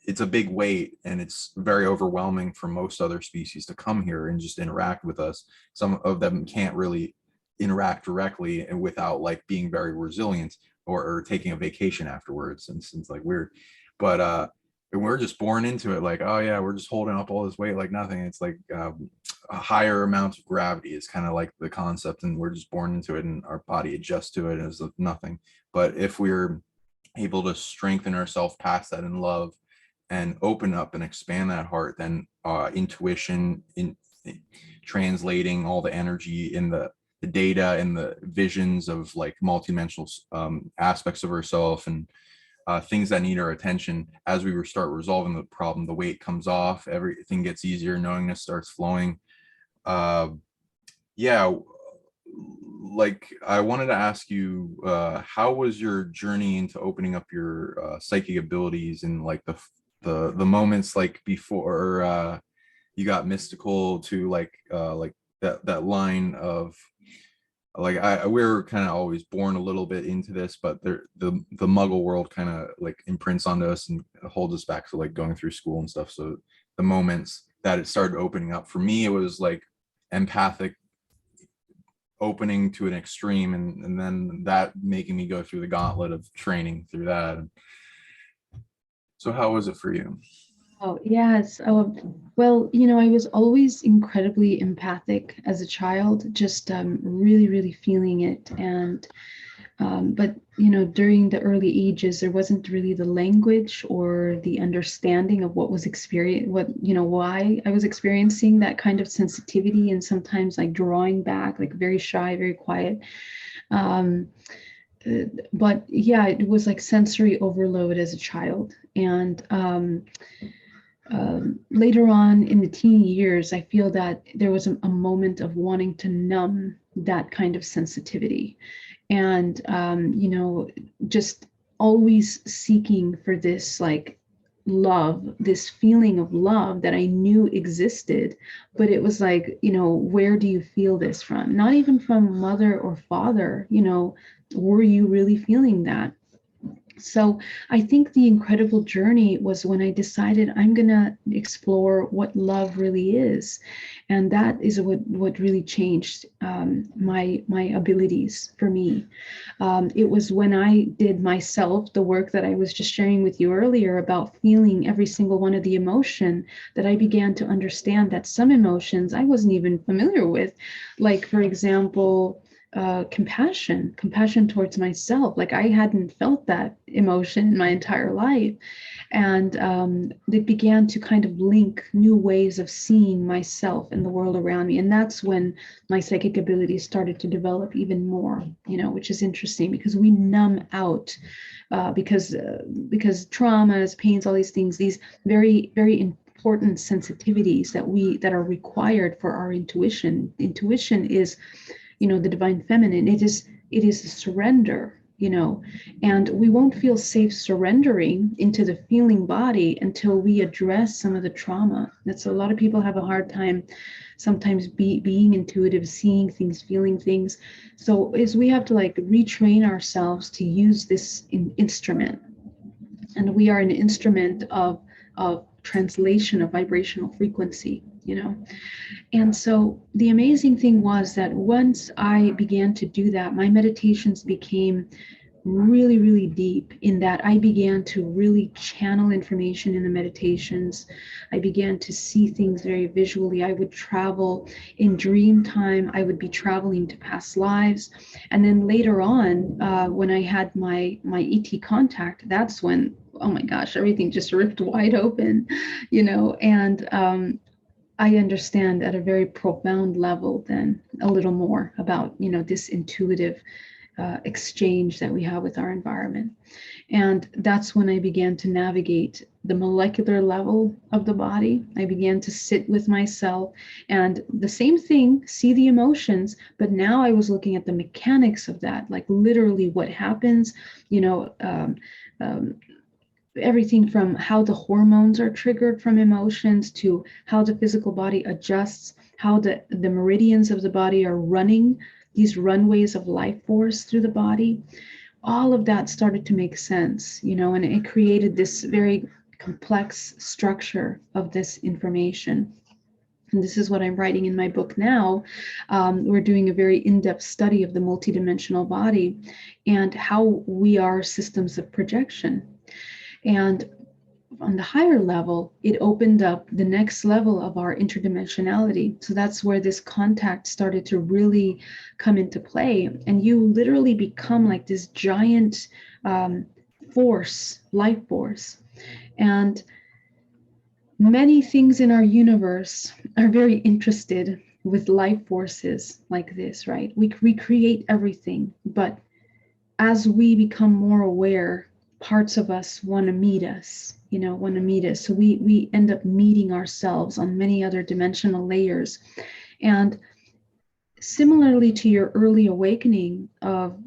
it's a big weight, and it's very overwhelming for most other species to come here and just interact with us. Some of them can't really interact directly and without like being very resilient, or taking a vacation afterwards, and since like we're, but and we're just born into it, like, oh yeah, we're just holding up all this weight like nothing. It's like a higher amount of gravity is kind of like the concept, and we're just born into it, and our body adjusts to it as nothing. But if we're able to strengthen ourselves past that in love and open up and expand that heart, then intuition, in translating all the energy in the the data and the visions of like multidimensional aspects of ourselves, and things that need our attention. As we start resolving the problem, the weight comes off, everything gets easier, knowingness starts flowing. Yeah, like I wanted to ask you, how was your journey into opening up your psychic abilities, and like the moments like before you got mystical to like that line of like we're kind of always born a little bit into this, but the muggle world kind of like imprints onto us and holds us back to like going through school and stuff. So the moments that it started opening up for me, it was like empathic opening to an extreme, and then that making me go through the gauntlet of training through that. So how was it for you? Oh, yes. Well, I was always incredibly empathic as a child, just really, really feeling it. And but during the early ages, there wasn't really the language or the understanding of what was why I was experiencing that kind of sensitivity, and sometimes like drawing back, like very shy, very quiet. Um, but yeah, it was like sensory overload as a child. And later on in the teen years, I feel that there was a moment of wanting to numb that kind of sensitivity. And, just always seeking for this like love, this feeling of love that I knew existed. But it was like, where do you feel this from? Not even from mother or father, were you really feeling that? So I think the incredible journey was when I decided I'm going to explore what love really is. And that is what really changed my abilities for me. It was when I did myself, the work that I was just sharing with you earlier about feeling every single one of the emotion, that I began to understand that some emotions I wasn't even familiar with. Like, for example, compassion towards myself. Like I hadn't felt that emotion in my entire life. And it began to kind of link new ways of seeing myself and the world around me. And that's when my psychic abilities started to develop even more, which is interesting because we numb out because traumas, pains, all these things, these very, very important sensitivities that are required for our intuition. Intuition is the divine feminine. It is a surrender, and we won't feel safe surrendering into the feeling body until we address some of the trauma. That's a lot of people have a hard time sometimes being intuitive, seeing things, feeling things. So is we have to like retrain ourselves to use this instrument. And we are an instrument of translation of vibrational frequency, And so the amazing thing was that once I began to do that, my meditations became really, really deep, in that I began to really channel information in the meditations. I began to see things very visually. I would travel in dream time. I would be traveling to past lives. And then later on, when I had my ET contact, that's when, oh my gosh, everything just ripped wide open, and I understand at a very profound level then a little more about, this intuitive exchange that we have with our environment. And that's when I began to navigate the molecular level of the body. I began to sit with myself and the same thing, see the emotions, but now I was looking at the mechanics of that, like literally what happens, everything from how the hormones are triggered from emotions to how the physical body adjusts, how the meridians of the body are running, these runways of life force through the body. All of that started to make sense, and it created this very complex structure of this information. And this is what I'm writing in my book now. We're doing a very in-depth study of the multidimensional body and how we are systems of projection. And on the higher level, it opened up the next level of our interdimensionality. So that's where this contact started to really come into play. And you literally become like this giant force, life force. And many things in our universe are very interested with life forces like this, right? We create everything, but as we become more aware, parts of us want to meet us, want to meet us. So we end up meeting ourselves on many other dimensional layers. And similarly to your early awakening of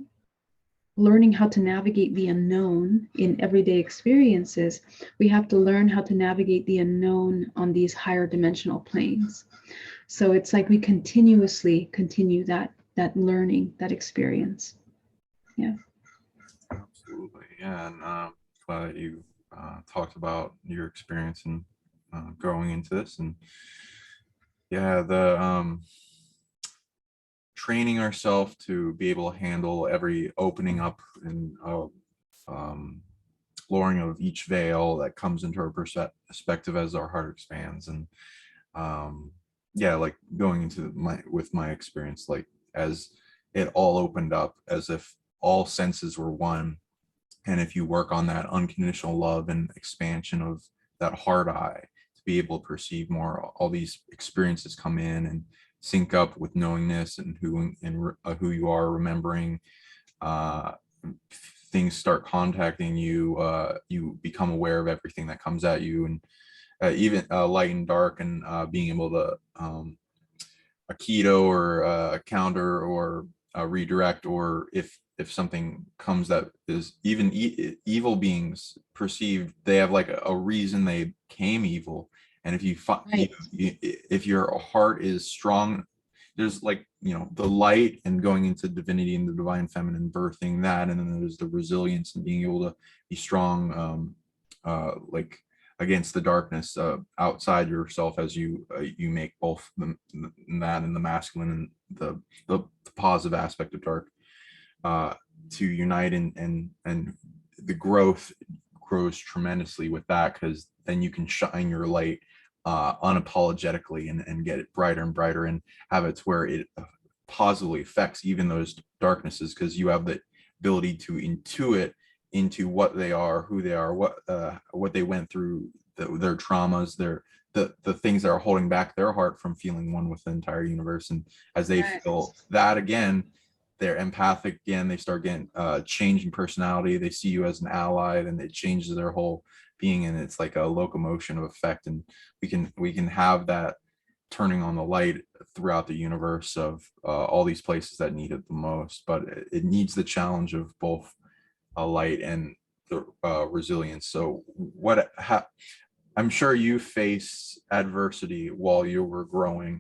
learning how to navigate the unknown in everyday experiences, we have to learn how to navigate the unknown on these higher dimensional planes. So it's like we continuously continue that learning, that experience. Yeah. Absolutely. Yeah. And glad that you talked about your experience and growing into this. And yeah, the training ourselves to be able to handle every opening up and lowering of each veil that comes into our perspective as our heart expands. And yeah, like going into my experience, like as it all opened up, as if all senses were one. And if you work on that unconditional love and expansion of that heart eye to be able to perceive more, all these experiences come in and sync up with knowingness and who you are, remembering, things start contacting you, you become aware of everything that comes at you, and even light and dark, and being able to a keto or a counter or a redirect, or if something comes that is even evil beings perceived, they have like a reason they came evil. And if you find, Right. if your heart is strong, there's like, the light and going into divinity and the divine feminine, birthing that, and then there's the resilience and being able to be strong, like against the darkness outside yourself, as you make both that and the masculine and the positive aspect of dark to unite, and the growth grows tremendously with that, because then you can shine your light unapologetically and get it brighter and brighter, and have it to where it positively affects even those darknesses, because you have the ability to intuit into what they are, who they are, what they went through, their traumas, the things that are holding back their heart from feeling one with the entire universe. And as they feel that again, they're empathic again, they start getting changing personality, they see you as an ally, then it changes their whole being, and it's like a locomotion of effect. And we can have that turning on the light throughout the universe of all these places that need it the most, but it needs the challenge of both a light and the resilience. So I'm sure you face adversity while you were growing,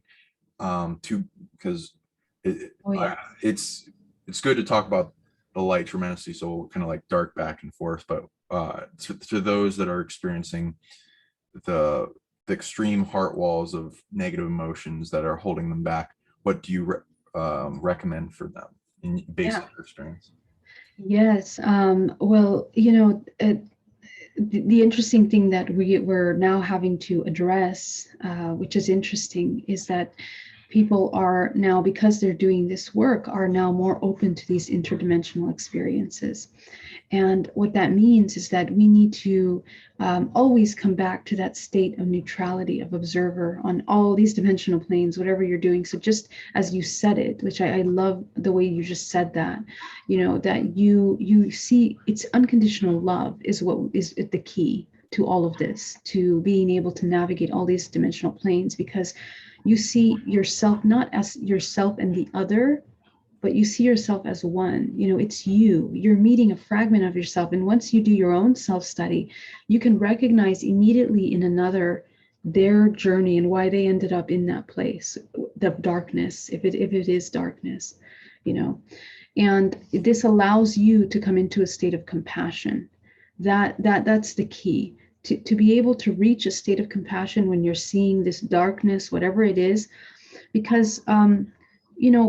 because it's good to talk about the light tremendously, so kind of like dark back and forth, but to those that are experiencing the extreme heart walls of negative emotions that are holding them back, what do you recommend for them based on your experience? Yes. Well, the interesting thing that we're now having to address, which is interesting, is that people are now, because they're doing this work, are now more open to these interdimensional experiences. And what that means is that we need to always come back to that state of neutrality, of observer on all these dimensional planes, whatever you're doing. So just as you said it, which I love the way you just said that, that you see it's unconditional love is what is the key to all of this, to being able to navigate all these dimensional planes, because you see yourself not as yourself and the other, but you see yourself as one. It's you're meeting a fragment of yourself. And once you do your own self-study, you can recognize immediately in another their journey and why they ended up in that place, the darkness, if it is darkness, and this allows you to come into a state of compassion. That's the key. To be able to reach a state of compassion when you're seeing this darkness, whatever it is, because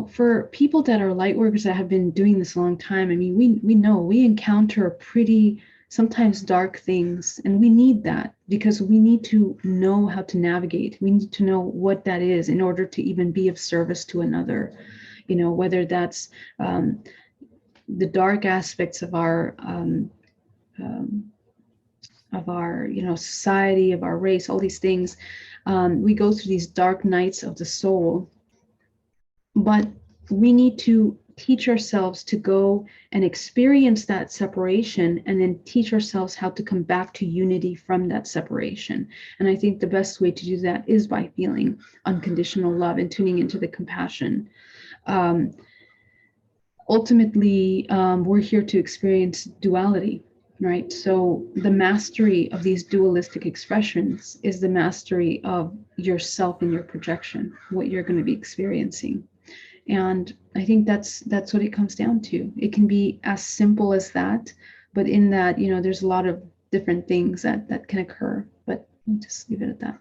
for people that are light workers that have been doing this a long time, I mean, we know we encounter pretty sometimes dark things, and we need that because we need to know how to navigate. We need to know what that is in order to even be of service to another, whether that's the dark aspects of our society, of our race, all these things. We go through these dark nights of the soul, but we need to teach ourselves to go and experience that separation, and then teach ourselves how to come back to unity from that separation. And I think the best way to do that is by feeling unconditional love and tuning into the compassion. um, Ultimately, we're here to experience duality, right? So the mastery of these dualistic expressions is the mastery of yourself and your projection, what you're going to be experiencing. And I think that's what it comes down to. It can be as simple as that, but in that, there's a lot of different things that can occur. But we'll just leave it at that.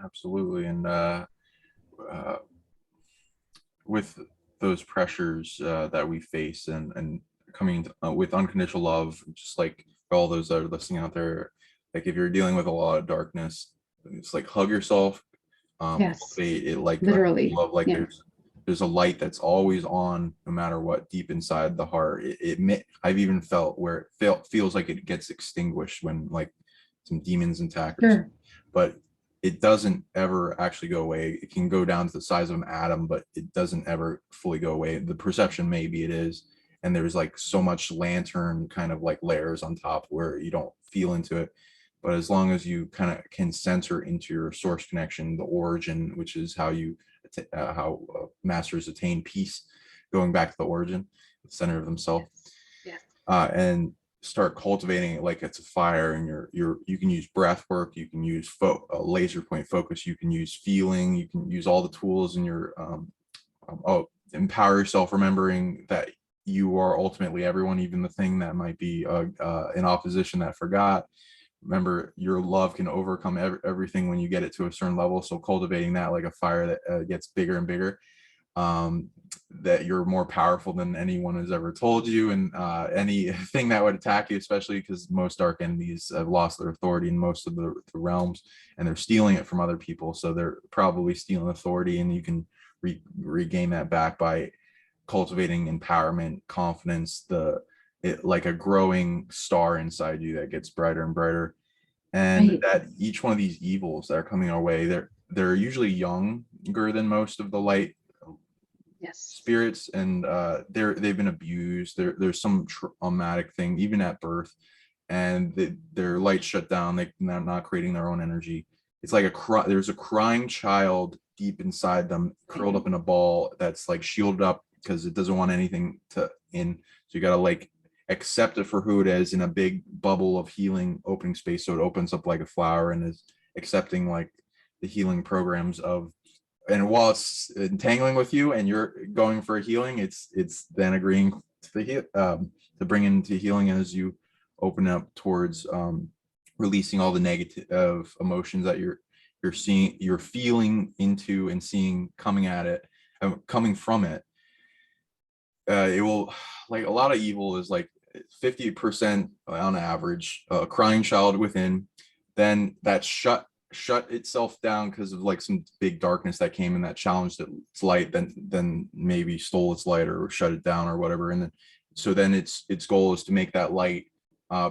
Absolutely. And with those pressures that we face, and coming with unconditional love, just like all those that are listening out there, like if you're dealing with a lot of darkness, it's like hug yourself, Yes, cultivate it, like literally. love, like Yeah, there's a light that's always on no matter what, deep inside the heart. I've even felt where feels like it gets extinguished when like some demons attack or something, sure. but it doesn't ever actually go away. It can go down to the size of an atom, but it doesn't ever fully go away. The perception, maybe it is, and there's like so much lantern kind of like layers on top where you don't feel into it. But as long as you kind of can censor into your source connection, the origin, which is how masters attain peace, going back to the origin, the center of themselves, Yes. and start cultivating it like it's a fire. And you can use breath work, you can use laser point focus, you can use feeling, you can use all the tools in your empower yourself, remembering that you are ultimately everyone, even the thing that might be in opposition that forgot. Remember, your love can overcome everything when you get it to a certain level. So cultivating that like a fire that gets bigger and bigger, that you're more powerful than anyone has ever told you. And anything that would attack you, especially because most dark enemies have lost their authority in most of the realms, and they're stealing it from other people. So they're probably stealing authority, and you can regain that back by cultivating empowerment, confidence, like a growing star inside you that gets brighter and brighter. And Right. that each one of these evils that are coming our way, they're usually younger than most of the light Yes. spirits, and they've been abused. There's some traumatic thing even at birth, and their light shut down. They're not creating their own energy. It's like there's a crying child deep inside them, curled up in a ball, that's like shielded up because it doesn't want anything to in. So you got to like accept it for who it is in a big bubble of healing opening space, so it opens up like a flower and is accepting like the healing programs of. And while it's entangling with you and you're going for a healing, it's then agreeing to to bring into healing as you open up towards releasing all the negative emotions that you're feeling into and seeing coming at it, coming from it. It will, like, a lot of evil is like 50% on average, crying child within, then that shut itself down because of like some big darkness that came in that challenged its light, then maybe stole its light or shut it down or whatever. And then its goal is to make that light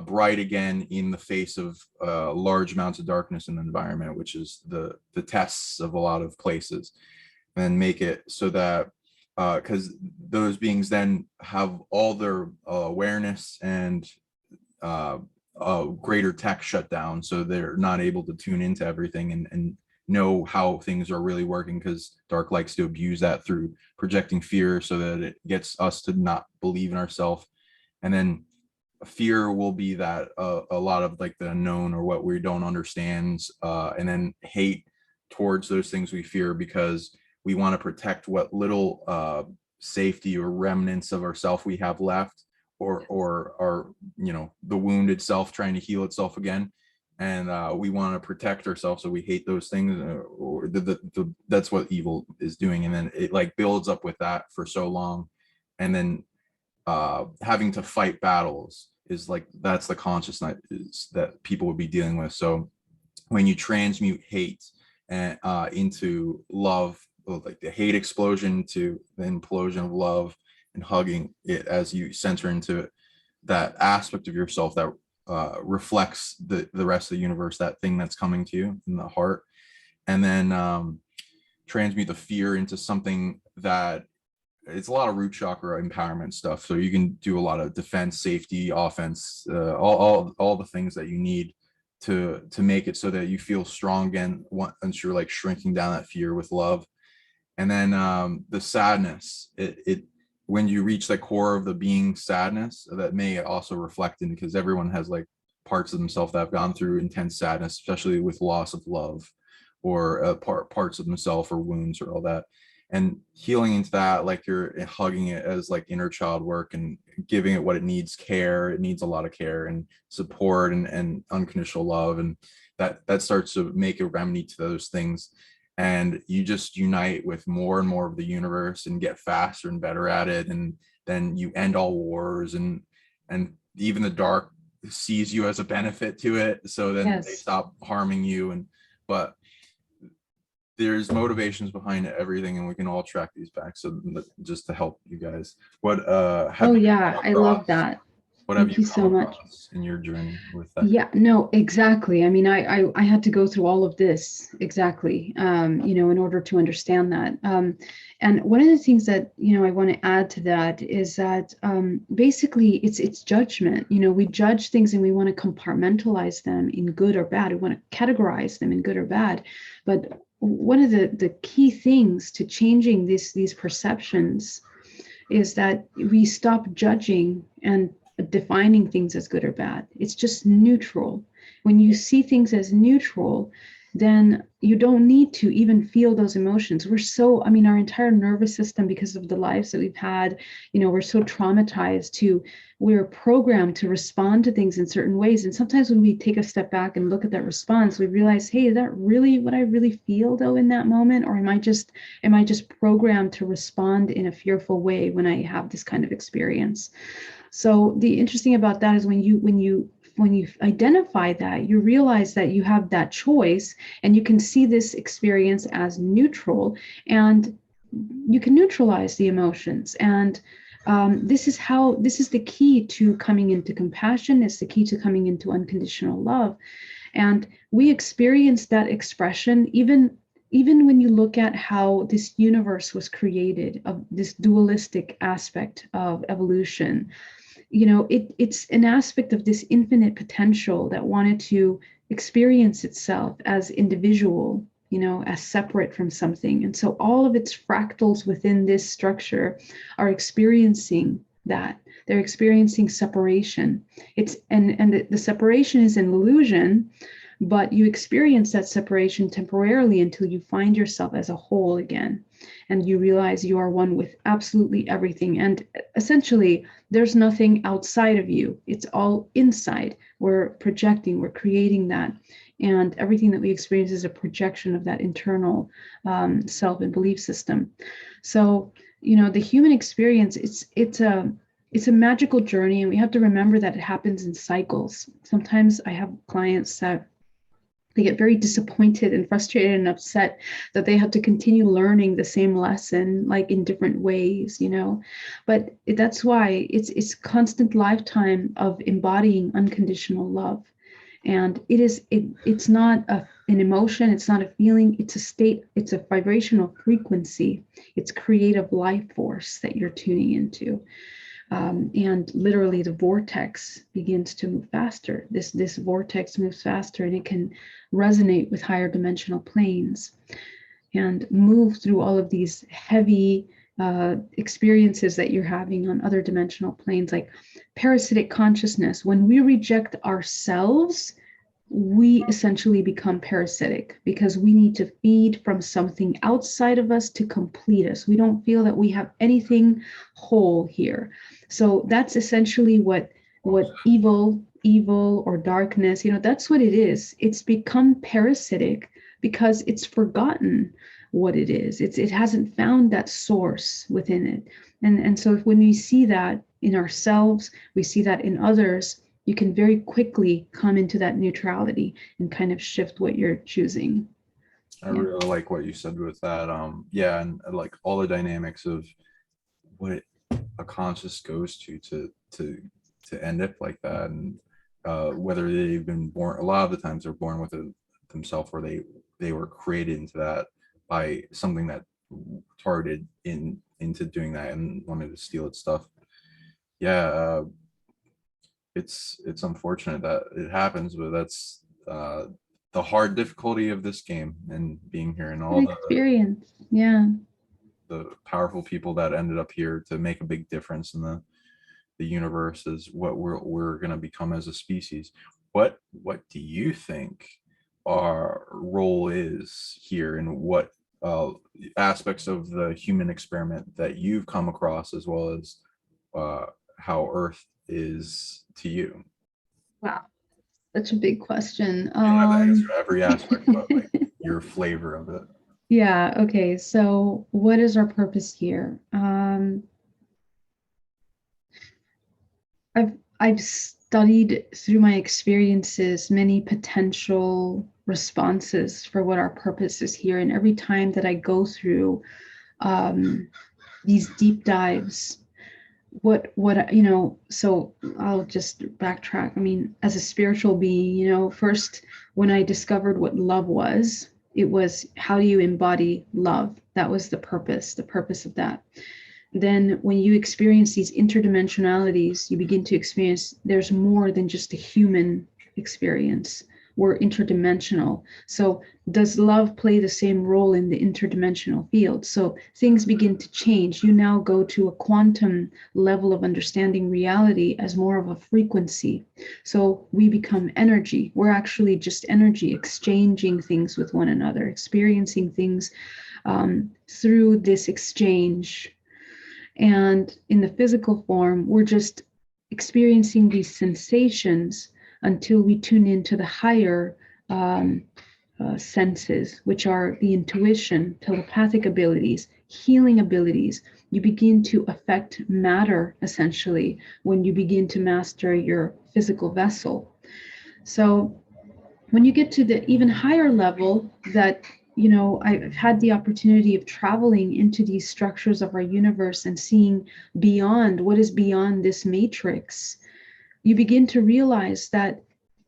bright again in the face of large amounts of darkness in the environment, which is the tests of a lot of places, and make it so that because those beings then have all their awareness and greater tech shut down, so they're not able to tune into everything and know how things are really working, because dark likes to abuse that through projecting fear so that it gets us to not believe in ourselves. And then fear will be that a lot of like the unknown or what we don't understand, and then hate towards those things we fear because we want to protect what little safety or remnants of ourself we have left, or our, the wounded self trying to heal itself again. And we want to protect ourselves, so we hate those things, or that's what evil is doing. And then it like builds up with that for so long, and then having to fight battles is like, that's the consciousness that people would be dealing with. So when you transmute hate and into love, like the hate explosion to the implosion of love, and hugging it as you center into that aspect of yourself that reflects the rest of the universe, that thing that's coming to you in the heart. And then transmute the fear into something that it's a lot of root chakra empowerment stuff. So you can do a lot of defense, safety, offense, all the things that you need to make it so that you feel strong again once you're like shrinking down that fear with love. And then the sadness, it when you reach the core of the being sadness, that may also reflect in, because everyone has like parts of themselves that have gone through intense sadness, especially with loss of love, or parts of themselves or wounds or all that, and healing into that, like you're hugging it as like inner child work and giving it what it needs. Care, it needs a lot of care and support and unconditional love, and that starts to make a remedy to those things, and you just unite with more and more of the universe and get faster and better at it, and then you end all wars, and even the dark sees you as a benefit to it, so then they stop harming you. And but there's motivations behind everything, and we can all track these back, so just to help you guys. What Oh yeah, I love that. what have Thank you you so come much. across in your journey with that? Yeah, no, exactly. I mean, I had to go through all of this exactly, in order to understand that. And one of the things that, I want to add to that is that basically it's judgment. We judge things and we want to compartmentalize them in good or bad. We want to categorize them in good or bad. But one of the key things to changing these perceptions is that we stop judging and defining things as good or bad. It's just neutral. When you see things as neutral, then you don't need to even feel those emotions. Our entire nervous system, because of the lives that we've had, we're so traumatized we're programmed to respond to things in certain ways. And sometimes when we take a step back and look at that response, we realize, hey, is that really what I really feel though in that moment? Or am I just programmed to respond in a fearful way when I have this kind of experience? So the interesting about that is when you identify that, you realize that you have that choice, and you can see this experience as neutral, and you can neutralize the emotions. And this is the key to coming into compassion. It's the key to coming into unconditional love. And we experience that expression even when you look at how this universe was created, of this dualistic aspect of evolution. It's an aspect of this infinite potential that wanted to experience itself as individual, as separate from something. And so all of its fractals within this structure are experiencing that. They're experiencing separation. The separation is an illusion, but you experience that separation temporarily until you find yourself as a whole again. And you realize you are one with absolutely everything. And essentially, there's nothing outside of you. It's all inside. We're projecting, we're creating that. And everything that we experience is a projection of that internal self and belief system. So, the human experience, it's a magical journey, and we have to remember that it happens in cycles. Sometimes I have clients that they get very disappointed and frustrated and upset that they have to continue learning the same lesson, like in different ways, But that's why it's constant lifetime of embodying unconditional love. And it's not an emotion, it's not a feeling, it's a state, it's a vibrational frequency, it's creative life force that you're tuning into. And literally the vortex begins to move faster. This vortex moves faster, and it can resonate with higher dimensional planes and move through all of these heavy experiences that you're having on other dimensional planes, like parasitic consciousness. When we reject ourselves, we essentially become parasitic, because we need to feed from something outside of us to complete us. We don't feel that we have anything whole here. So that's essentially what evil or darkness, that's what it is. It's become parasitic because it's forgotten what it is. It hasn't found that source within it. And so when we see that in ourselves, we see that in others, you can very quickly come into that neutrality and kind of shift what you're choosing. I really like what you said with that. And like all the dynamics of what a conscious goes to end up like that, and whether they've been born. A lot of the times they're born with it themselves, or they were created into that by something that targeted into doing that and wanted to steal its stuff. Yeah, it's unfortunate that it happens, but that's the hard difficulty of this game and being here, and all An experience. Yeah. the powerful people that ended up here to make a big difference in the universe is what we're going to become as a species. What do you think our role is here, and what aspects of the human experiment that you've come across, as well as how Earth is to you? Wow. Such a big question. You don't have to answer every aspect, but like your flavor of it. Yeah, okay. So what is our purpose here? I've studied through my experiences many potential responses for what our purpose is here. And every time that I go through these deep dives, so I'll just backtrack. I mean, as a spiritual being, first when I discovered what love was, it was, how do you embody love? That was the purpose of that. Then when you experience these interdimensionalities, you begin to experience there's more than just a human experience. We're interdimensional. So does love play the same role in the interdimensional field? So things begin to change. You now go to a quantum level of understanding reality as more of a frequency. So we become energy. We're actually just energy, exchanging things with one another, experiencing things through this exchange. And in the physical form, we're just experiencing these sensations until we tune into the higher senses, which are the intuition, telepathic abilities, healing abilities. You begin to affect matter, essentially, when you begin to master your physical vessel. So when you get to the even higher level, that I've had the opportunity of traveling into these structures of our universe and seeing beyond what is beyond this matrix, you begin to realize that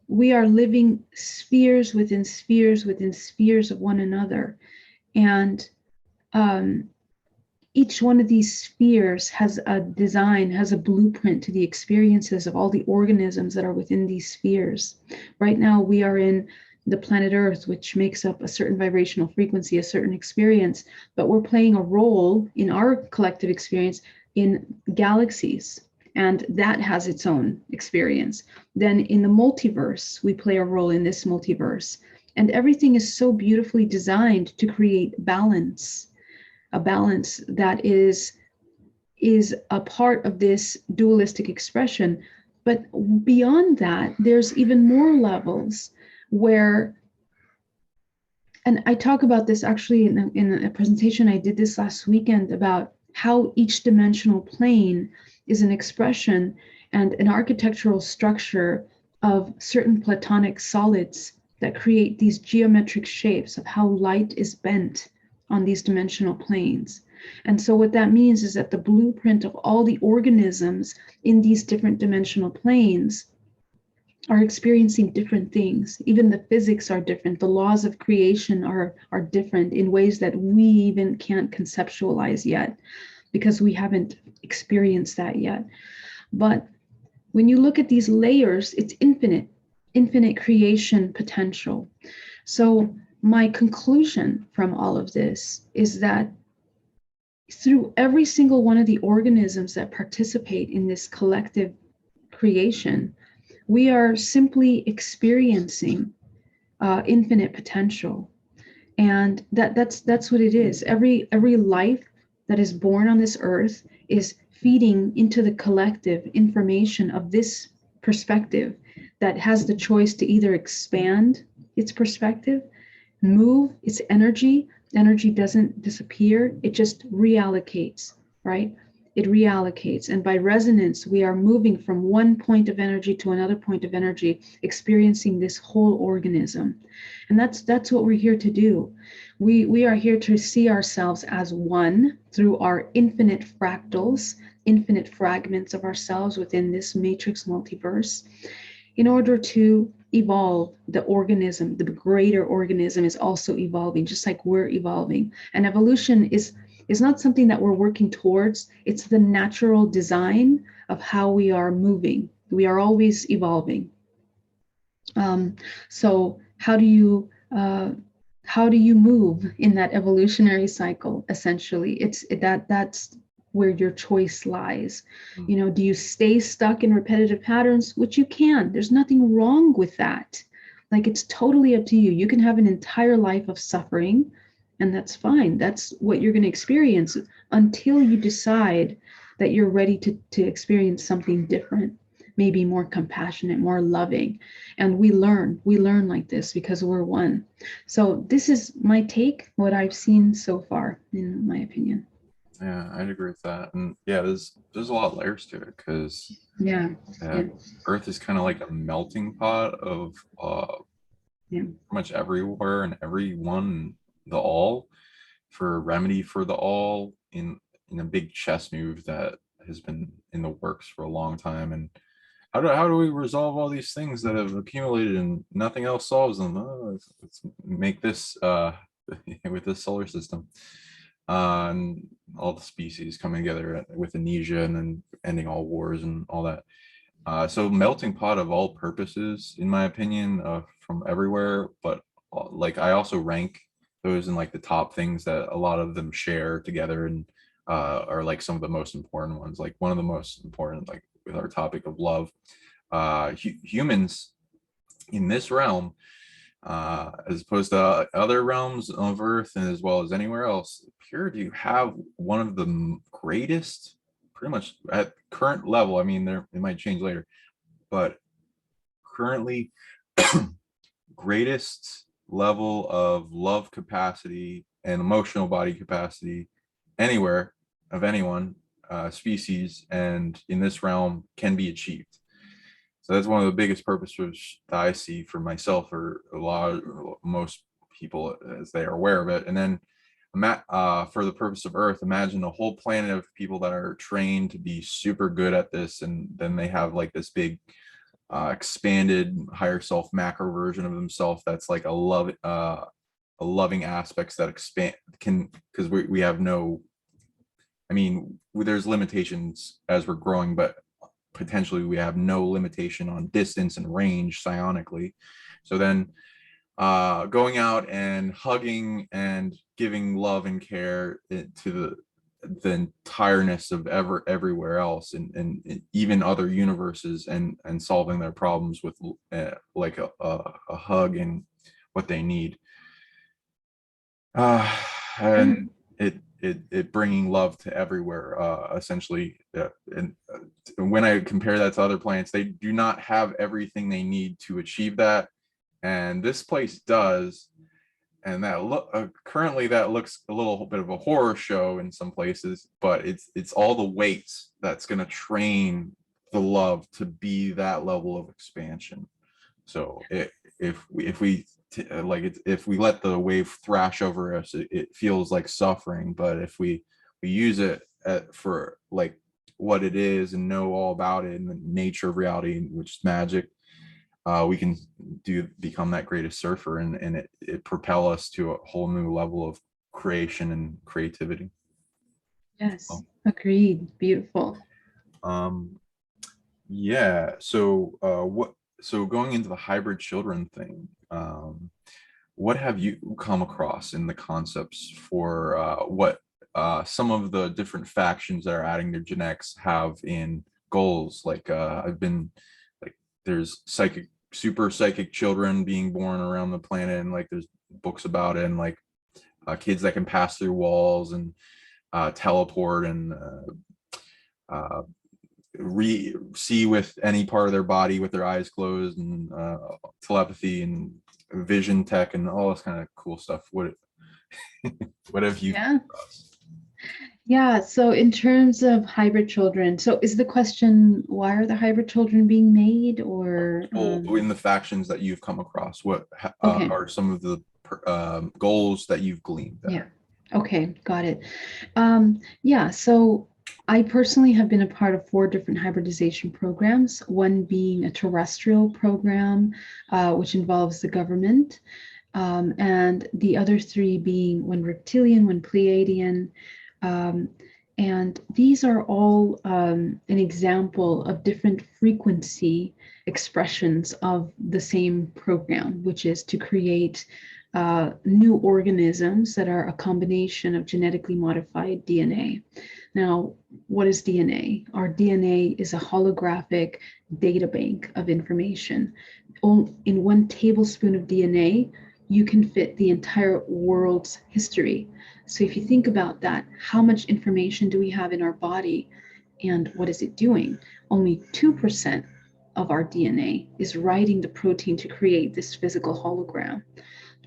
we are living spheres within spheres within spheres of one another. And each one of these spheres has a design, has a blueprint to the experiences of all the organisms that are within these spheres. Right now, we are in the planet Earth, which makes up a certain vibrational frequency, a certain experience, but we're playing a role in our collective experience in galaxies, and that has its own experience. Then in the multiverse, we play a role in this multiverse, and everything is so beautifully designed to create balance, a balance that is a part of this dualistic expression. But beyond that, there's even more levels where, and I talk about this actually in a presentation I did this last weekend, about how each dimensional plane is an expression and an architectural structure of certain platonic solids that create these geometric shapes of how light is bent on these dimensional planes. And so what that means is that the blueprint of all the organisms in these different dimensional planes are experiencing different things. Even the physics are different. The laws of creation are different in ways that we even can't conceptualize yet, because we haven't experienced that yet. But when you look at these layers, it's infinite creation potential. So my conclusion from all of this is that through every single one of the organisms that participate in this collective creation, we are simply experiencing infinite potential. And that's what it is. Every life that is born on this earth is feeding into the collective information of this perspective that has the choice to either expand its perspective, move its energy. Energy doesn't disappear, it just reallocates, right? It reallocates. And by resonance, we are moving from one point of energy to another point of energy, experiencing this whole organism. And that's what we're here to do. We are here to see ourselves as one through our infinite fractals, infinite fragments of ourselves within this matrix multiverse, in order to evolve, the organism, the greater organism is also evolving, just like we're evolving. And evolution is not something that we're working towards. It's the natural design of how we are moving. We are always evolving. So how do you move in that evolutionary cycle? Essentially, that's where your choice lies. You know, do you stay stuck in repetitive patterns? Which you can. There's nothing wrong with that. Like, it's totally up to you. You can have an entire life of suffering, and that's fine. That's what you're going to experience until you decide that you're ready to experience something different, maybe more compassionate, more loving. And we learn like this because we're one. So this is my take, what I've seen so far, in my opinion. Yeah, I'd agree with that. And yeah, there's a lot of layers to it, because Yeah. Earth is kind of like a melting pot of pretty much everywhere and everyone, the all, for a remedy for the all, in a big chess move that has been in the works for a long time. And how do we resolve all these things that have accumulated and nothing else solves them? Oh, let's make this with this solar system, and all the species coming together with amnesia, and then ending all wars and all that. So melting pot of all purposes, in my opinion, from everywhere. But like, I also rank those in like the top things that a lot of them share together, and are like some of the most important ones. Like, one of the most important, like with our topic of love, humans in this realm, as opposed to other realms of Earth, and as well as anywhere else, appear to have one of the greatest, pretty much at current level. I mean, it might change later, but currently, greatest level of love capacity and emotional body capacity anywhere, of anyone, species, and in this realm, can be achieved. So that's one of the biggest purposes that I see for myself, or most people, as they are aware of it. And then, for the purpose of Earth, imagine a whole planet of people that are trained to be super good at this, and then they have like this big, expanded higher self macro version of themselves that's like a loving aspects that expand, can, because we have no, I mean, there's limitations as we're growing, but potentially we have no limitation on distance and range psionically. So then, going out and hugging and giving love and care to the entireness of everywhere else, and even other universes, and solving their problems with like a hug and what they need, and it bringing love to everywhere, essentially. And when I compare that to other planets, they do not have everything they need to achieve that, and this place does. And that currently that looks a little bit of a horror show in some places, but it's all the weights that's going to train the love to be that level of expansion. So if we let the wave thrash over us, it feels like suffering. But if we use it for like what it is, and know all about it and the nature of reality, which is magic, we can become that greatest surfer, and it propel us to a whole new level of creation and creativity. Yes, agreed. Beautiful. Yeah. So going into the hybrid children thing, what have you come across in the concepts for what some of the different factions that are adding their genetics have in goals? Like, I've been like, there's super psychic children being born around the planet, and like there's books about it, and like kids that can pass through walls, and teleport, and see with any part of their body with their eyes closed, and telepathy and vision tech and all this kind of cool stuff. What have you? Yeah, so in terms of hybrid children, so is the question, why are the hybrid children being made, or in the factions that you've come across, what okay. are some of the goals that you've gleaned there? Yeah. Okay, got it. Yeah, so I personally have been a part of 4 different hybridization programs, one being a terrestrial program, which involves the government, and the other 3 being one reptilian, one Pleiadian. And these are all an example of different frequency expressions of the same program, which is to create new organisms that are a combination of genetically modified DNA. Now, what is DNA? Our DNA is a holographic data bank of information. In 1 tablespoon of DNA, you can fit the entire world's history. So if you think about that, how much information do we have in our body and what is it doing? Only 2% of our DNA is writing the protein to create this physical hologram.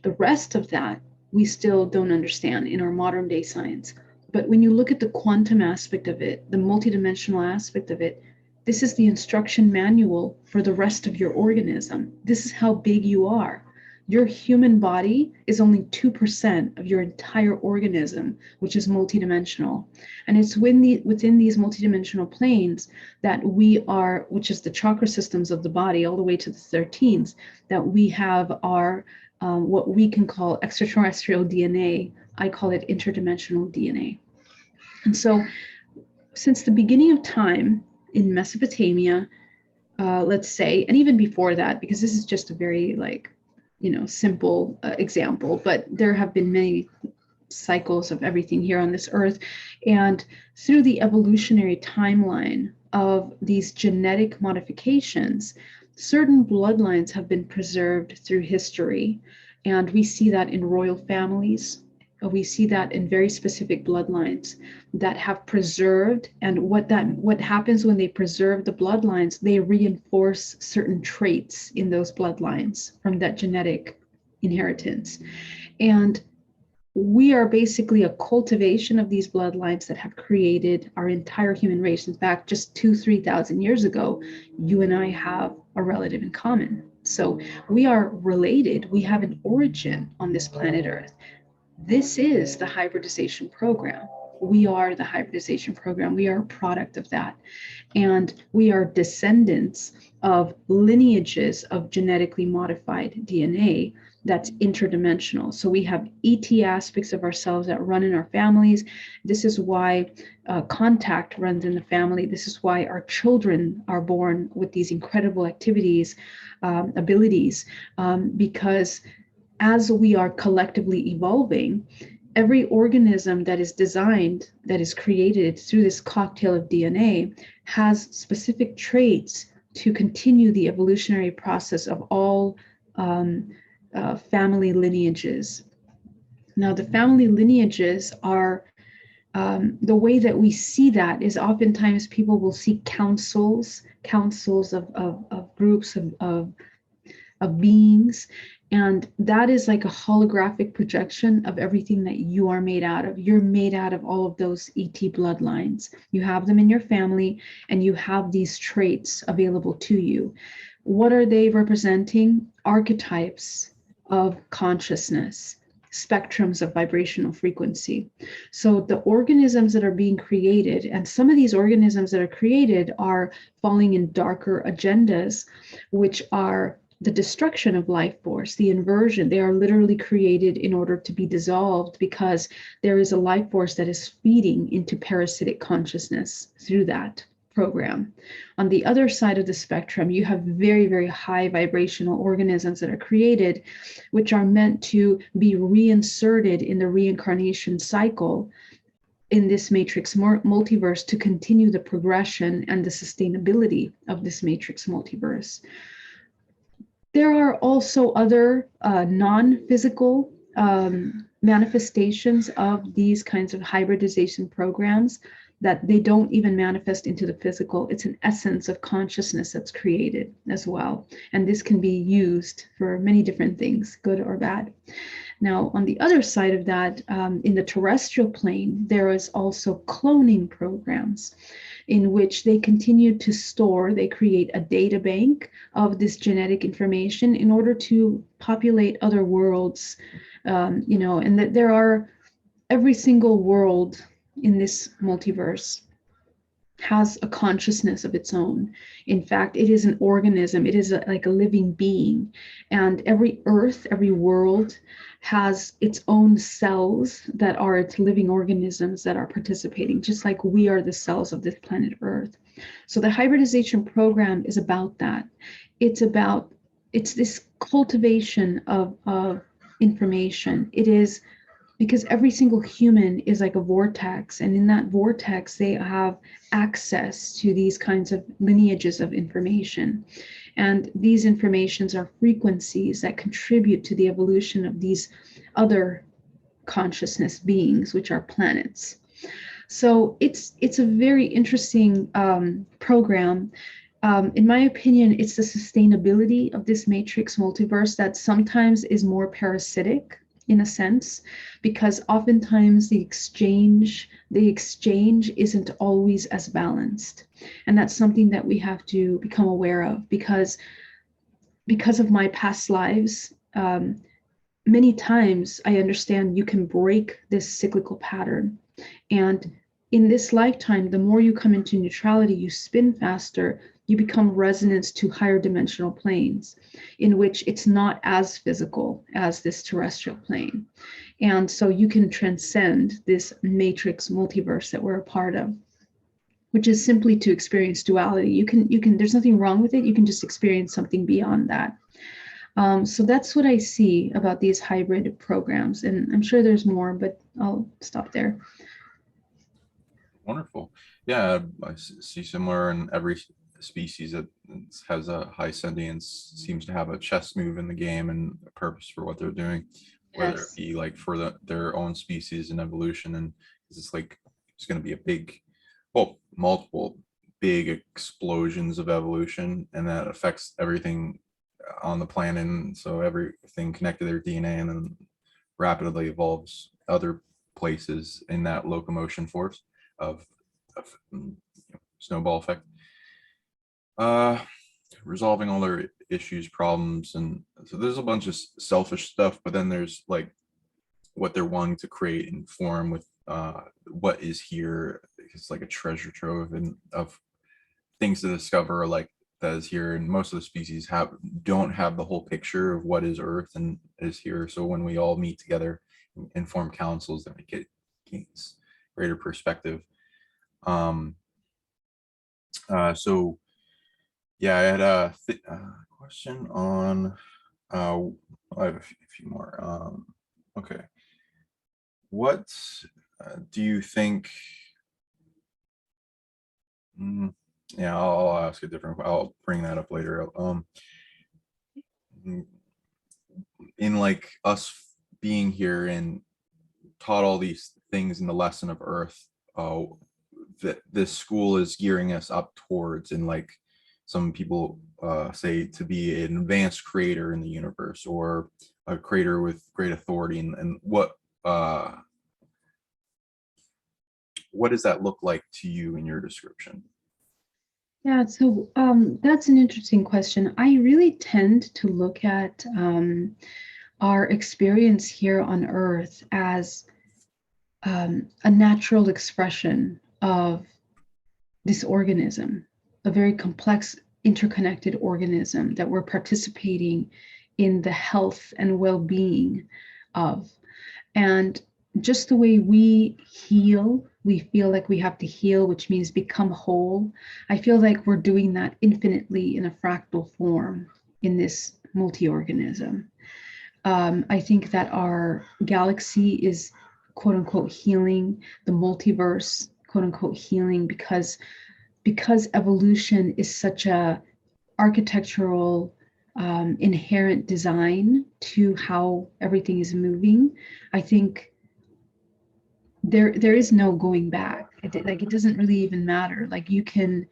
The rest of that, we still don't understand in our modern day science. But when you look at the quantum aspect of it, the multidimensional aspect of it, this is the instruction manual for the rest of your organism. This is how big you are. Your human body is only 2% of your entire organism, which is multidimensional. And it's within these multidimensional planes that we are, which is the chakra systems of the body, all the way to the 13s, that we have our what we can call extraterrestrial DNA. I call it interdimensional DNA. And so since the beginning of time in Mesopotamia, let's say, and even before that, because this is just a very simple example, but there have been many cycles of everything here on this earth. And through the evolutionary timeline of these genetic modifications, certain bloodlines have been preserved through history. And we see that in royal families. We see that in very specific bloodlines that have preserved. And what happens when they preserve the bloodlines, they reinforce certain traits in those bloodlines from that genetic inheritance. And we are basically a cultivation of these bloodlines that have created our entire human race. In fact, just 2,000-3,000 years ago, you and I have a relative in common. So we are related. We have an origin on this planet Earth. This is the hybridization program. We are the hybridization program. We are a product of that. And we are descendants of lineages of genetically modified DNA that's interdimensional. So we have ET aspects of ourselves that run in our families. This is why contact runs in the family. This is why our children are born with these incredible abilities, because as we are collectively evolving, every organism that is designed, that is created through this cocktail of DNA, has specific traits to continue the evolutionary process of all family lineages. Now, the family lineages are, the way that we see that is oftentimes people will see councils of groups of beings. And that is like a holographic projection of everything that you are made out of. You're made out of all of those ET bloodlines. You have them in your family, and you have these traits available to you. What are they representing? Archetypes of consciousness, spectrums of vibrational frequency. So the organisms that are being created, and some of these organisms that are created are falling in darker agendas, which are the destruction of life force, the inversion. They are literally created in order to be dissolved, because there is a life force that is feeding into parasitic consciousness through that program. On the other side of the spectrum, you have very, very high vibrational organisms that are created, which are meant to be reinserted in the reincarnation cycle in this matrix multiverse to continue the progression and the sustainability of this matrix multiverse. There are also other non-physical manifestations of these kinds of hybridization programs that they don't even manifest into the physical. It's an essence of consciousness that's created as well. And this can be used for many different things, good or bad. Now, on the other side of that, in the terrestrial plane, there is also cloning programs in which they continue to store, they create a data bank of this genetic information in order to populate other worlds, and that there are every single world in this multiverse has a consciousness of its own. In fact, it is an organism. It is like a living being. And every earth, every world has its own cells that are its living organisms that are participating, just like we are the cells of this planet Earth. So the hybridization program is about that. It's this cultivation of information. It is because every single human is like a vortex, and in that vortex they have access to these kinds of lineages of information, and these informations are frequencies that contribute to the evolution of these other consciousness beings, which are planets. So it's a very interesting program. In my opinion, it's the sustainability of this matrix multiverse that sometimes is more parasitic in a sense, because oftentimes the exchange isn't always as balanced. And that's something that we have to become aware of, because of my past lives, many times I understand you can break this cyclical pattern. And in this lifetime, the more you come into neutrality, you spin faster, you become resonance to higher dimensional planes in which it's not as physical as this terrestrial plane. And so you can transcend this matrix multiverse that we're a part of, which is simply to experience duality. You can, there's nothing wrong with it. You can just experience something beyond that. So that's what I see about these hybrid programs. And I'm sure there's more, but I'll stop there. Wonderful. Yeah, I see similar in every species that has a high sentience seems to have a chess move in the game and a purpose for what they're doing, whether it be like for their own species and evolution. And it's like it's going to be a big, well, multiple big explosions of evolution, and that affects everything on the planet. And so everything connected to their DNA and then rapidly evolves other places in that locomotion force of snowball effect. Resolving all their issues, problems, and so there's a bunch of selfish stuff, but then there's like what they're wanting to create and form with what is here. It's like a treasure trove and of things to discover, like that is here. And most of the species don't have the whole picture of what is Earth and is here. So when we all meet together and form councils, then it gains greater perspective. So yeah, I had a question on, I have a few more. Okay. What do you think, yeah, I'll ask a different, I'll bring that up later. In like us being here and taught all these things in the lesson of Earth, that this school is gearing us up towards, and like some people say, to be an advanced creator in the universe, or a creator with great authority. And what does that look like to you in your description? Yeah, so that's an interesting question. I really tend to look at our experience here on Earth as a natural expression of this organism, a very complex, interconnected organism that we're participating in the health and well-being of. And just the way we heal, we feel like we have to heal, which means become whole. I feel like we're doing that infinitely in a fractal form in this multi-organism. I think that our galaxy is quote unquote healing, the multiverse quote unquote healing, because evolution is such a architectural inherent design to how everything is moving. I think there is no going back. It doesn't really even matter. Like, you can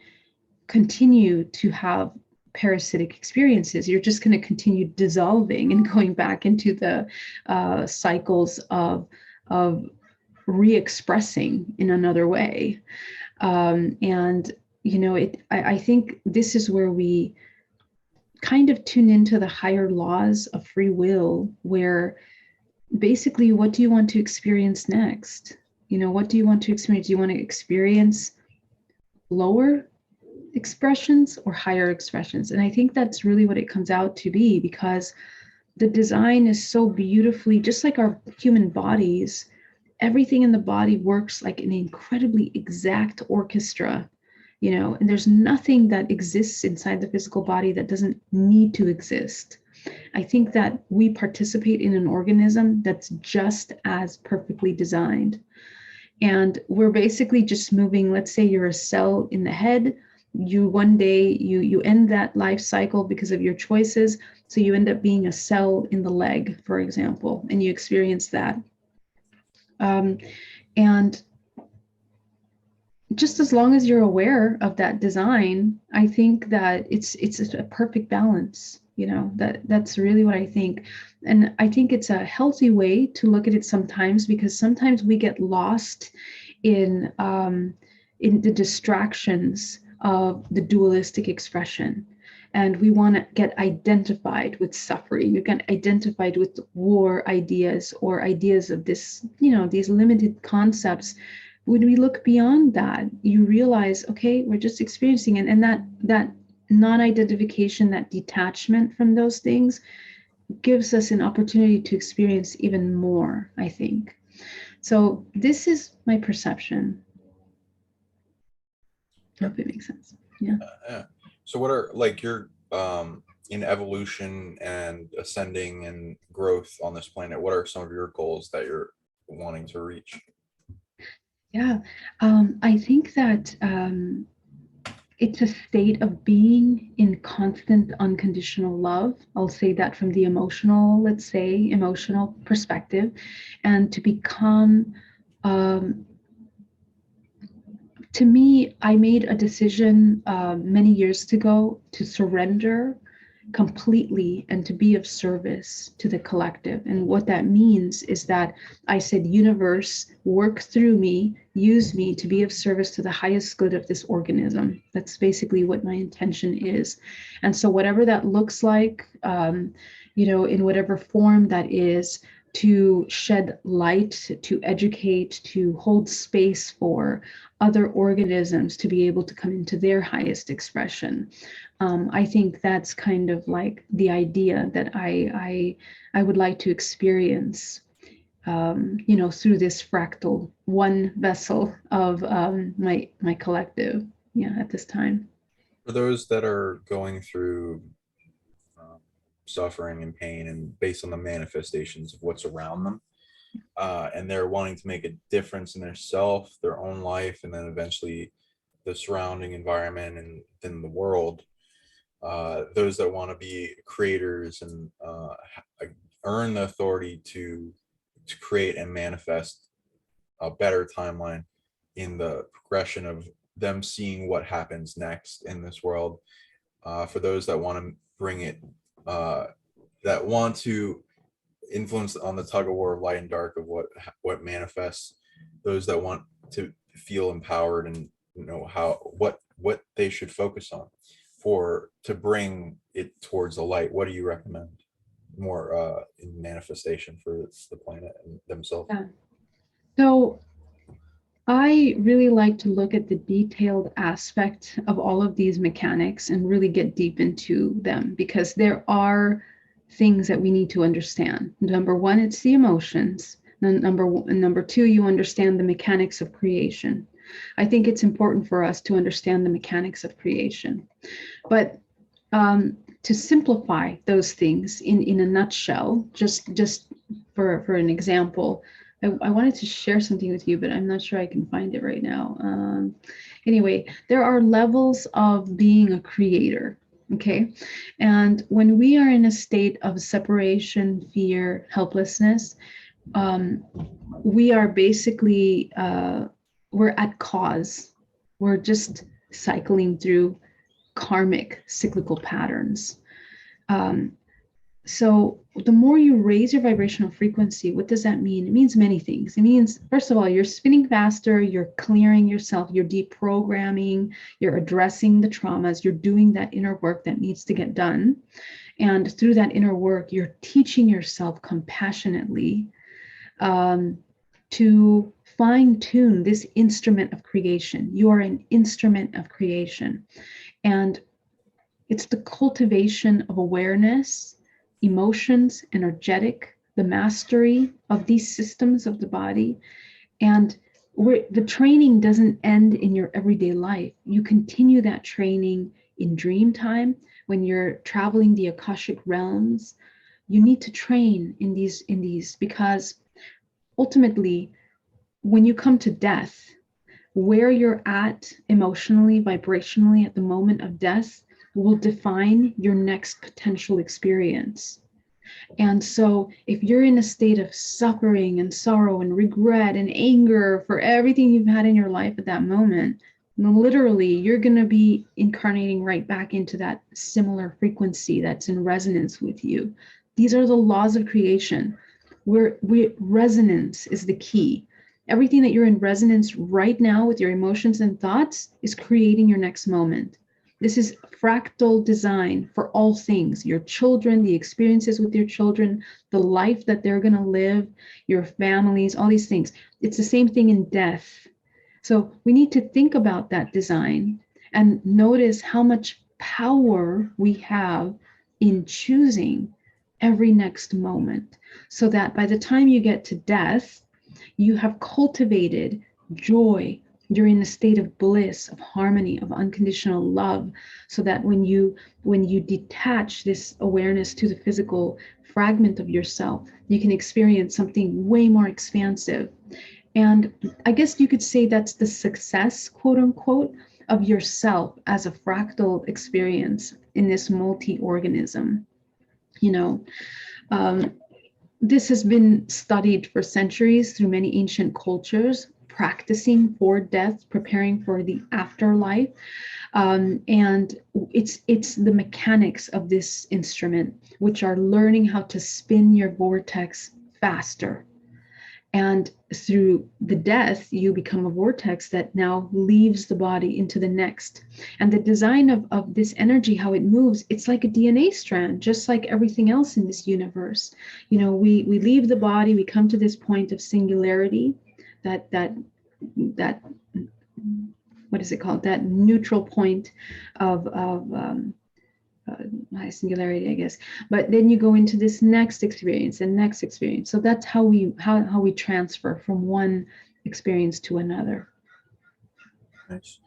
continue to have parasitic experiences. You're just going to continue dissolving and going back into the cycles of re-expressing in another way. And I think this is where we kind of tune into the higher laws of free will, where basically, what do you want to experience next? What do you want to experience? Do you want to experience lower expressions or higher expressions. And I think that's really what it comes out to be, because the design is so beautifully, just like our human bodies, everything in the body works like an incredibly exact orchestra, and there's nothing that exists inside the physical body that doesn't need to exist. I think that we participate in an organism that's just as perfectly designed. And we're basically just moving, let's say you're a cell in the head, one day you end that life cycle because of your choices, so you end up being a cell in the leg, for example, and you experience that. And just as long as you're aware of that design, I think that it's a perfect balance. That's really what I think. And I think it's a healthy way to look at it sometimes, because sometimes we get lost in the distractions of the dualistic expression. And we want to get identified with suffering. We get identified with war ideas or ideas of this, these limited concepts. When we look beyond that, you realize, okay, we're just experiencing it. And that non-identification, that detachment from those things gives us an opportunity to experience even more, I think. So this is my perception. I hope it makes sense. Yeah. So what are like your in evolution and ascending and growth on this planet, what are some of your goals that you're wanting to reach? Yeah, I think that it's a state of being in constant unconditional love. I'll say that from the emotional perspective, and to become, to me, I made a decision many years ago to surrender completely and to be of service to the collective. And what that means is that I said, universe, work through me, use me to be of service to the highest good of this organism. That's basically what my intention is. And so whatever that looks like, in whatever form that is, to shed light, to educate, to hold space for other organisms to be able to come into their highest expression. I think that's kind of like the idea that I would like to experience, through this fractal one vessel of my collective, at this time. For those that are going through suffering and pain and based on the manifestations of what's around them, and they're wanting to make a difference in their self, their own life, and then eventually the surrounding environment and then the world, those that want to be creators and earn the authority to create and manifest a better timeline in the progression of them seeing what happens next in this world. For those that want to bring it, that want to influence on the tug of war of light and dark of what manifests, those that want to feel empowered and know what they should focus on to bring it towards the light, what do you recommend more in manifestation for the planet and themselves? Yeah. So I really like to look at the detailed aspect of all of these mechanics and really get deep into them, because there are things that we need to understand. Number one, it's the emotions. And number two, you understand the mechanics of creation. I think it's important for us to understand the mechanics of creation. But to simplify those things in a nutshell, just for an example, I wanted to share something with you, but I'm not sure I can find it right now. Anyway, there are levels of being a creator, okay? And when we are in a state of separation, fear, helplessness, we are basically, we're at cause. We're just cycling through karmic cyclical patterns. So the more you raise your vibrational frequency, what does that mean? It means many things. It means, first of all, you're spinning faster, you're clearing yourself, you're deprogramming, you're addressing the traumas, you're doing that inner work that needs to get done. And through that inner work, you're teaching yourself compassionately to fine tune this instrument of creation. You are an instrument of creation. And it's the cultivation of awareness, emotions, energetic, the mastery of these systems of the body. And the training doesn't end in your everyday life. You continue that training in dream time when you're traveling the Akashic realms. You need to train in these because ultimately, when you come to death, where you're at emotionally, vibrationally at the moment of death will define your next potential experience. And so if you're in a state of suffering and sorrow and regret and anger for everything you've had in your life at that moment, literally you're going to be incarnating right back into that similar frequency that's in resonance with you. These are the laws of creation. Resonance is the key. Everything that you're in resonance right now with your emotions and thoughts is creating your next moment. This is fractal design for all things, your children, the experiences with your children, the life that they're going to live, your families, all these things. It's the same thing in death. So we need to think about that design and notice how much power we have in choosing every next moment, so that by the time you get to death, you have cultivated joy. You're in a state of bliss, of harmony, of unconditional love, so that when you detach this awareness to the physical fragment of yourself, you can experience something way more expansive. And I guess you could say that's the success, quote unquote, of yourself as a fractal experience in this multi-organism. This has been studied for centuries through many ancient cultures, practicing for death, preparing for the afterlife. And it's the mechanics of this instrument, which are learning how to spin your vortex faster. And through the death, you become a vortex that now leaves the body into the next. And the design of this energy, how it moves, it's like a DNA strand, just like everything else in this universe. We leave the body, we come to this point of singularity, that what is it called? That neutral point of high singularity, I guess. But then you go into this next experience and next experience. So that's how we transfer from one experience to another. Nice.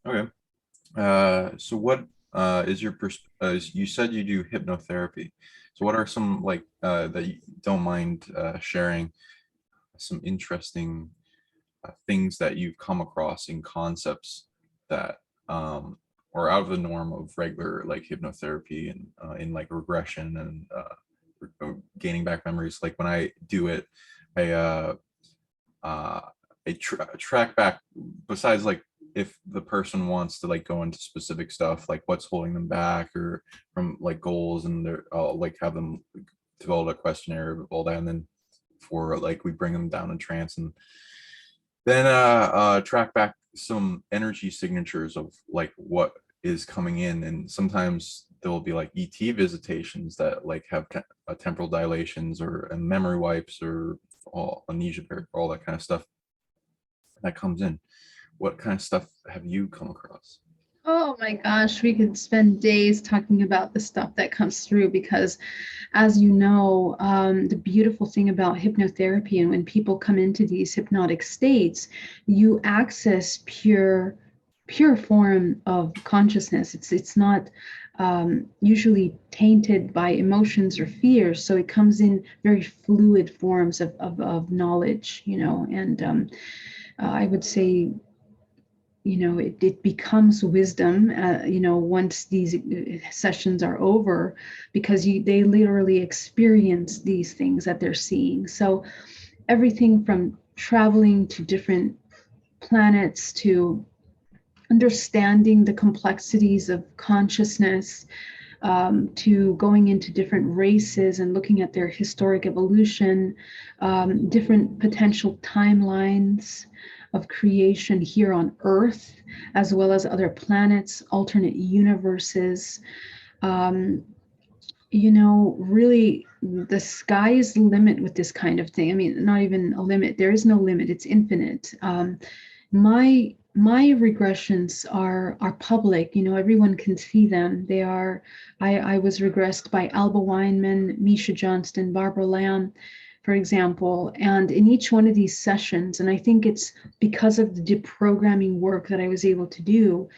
Okay. So what is your you said you do hypnotherapy. So what are some that you don't mind sharing some interesting things that you've come across in concepts that or out of the norm of regular hypnotherapy and in regression and gaining back memories. Like when I do it, I track back, besides if the person wants to go into specific stuff, like what's holding them back or from goals, and I'll have them develop a questionnaire of all that, and then for we bring them down in trance, and then track back some energy signatures of what is coming in. And sometimes there will be ET visitations that have temporal dilations or memory wipes or amnesia, all that kind of stuff that comes in. What kind of stuff have you come across? Oh my gosh, we could spend days talking about the stuff that comes through, because as you know, the beautiful thing about hypnotherapy, and when people come into these hypnotic states, you access pure form of consciousness. It's not usually tainted by emotions or fears, so it comes in very fluid forms of knowledge, and I would say, it becomes wisdom, once these sessions are over, because they literally experience these things that they're seeing. So everything from traveling to different planets to understanding the complexities of consciousness, to going into different races and looking at their historic evolution, different potential timelines of creation here on Earth, as well as other planets, alternate universes. really the sky is the limit with this kind of thing. I mean, not even a limit. There is no limit. It's infinite. My regressions are public. Everyone can see them. They are. I was regressed by Alba Weinman, Misha Johnston, Barbara Lamb, for example. And in each one of these sessions, and I think it's because of the deprogramming work that I was able to do,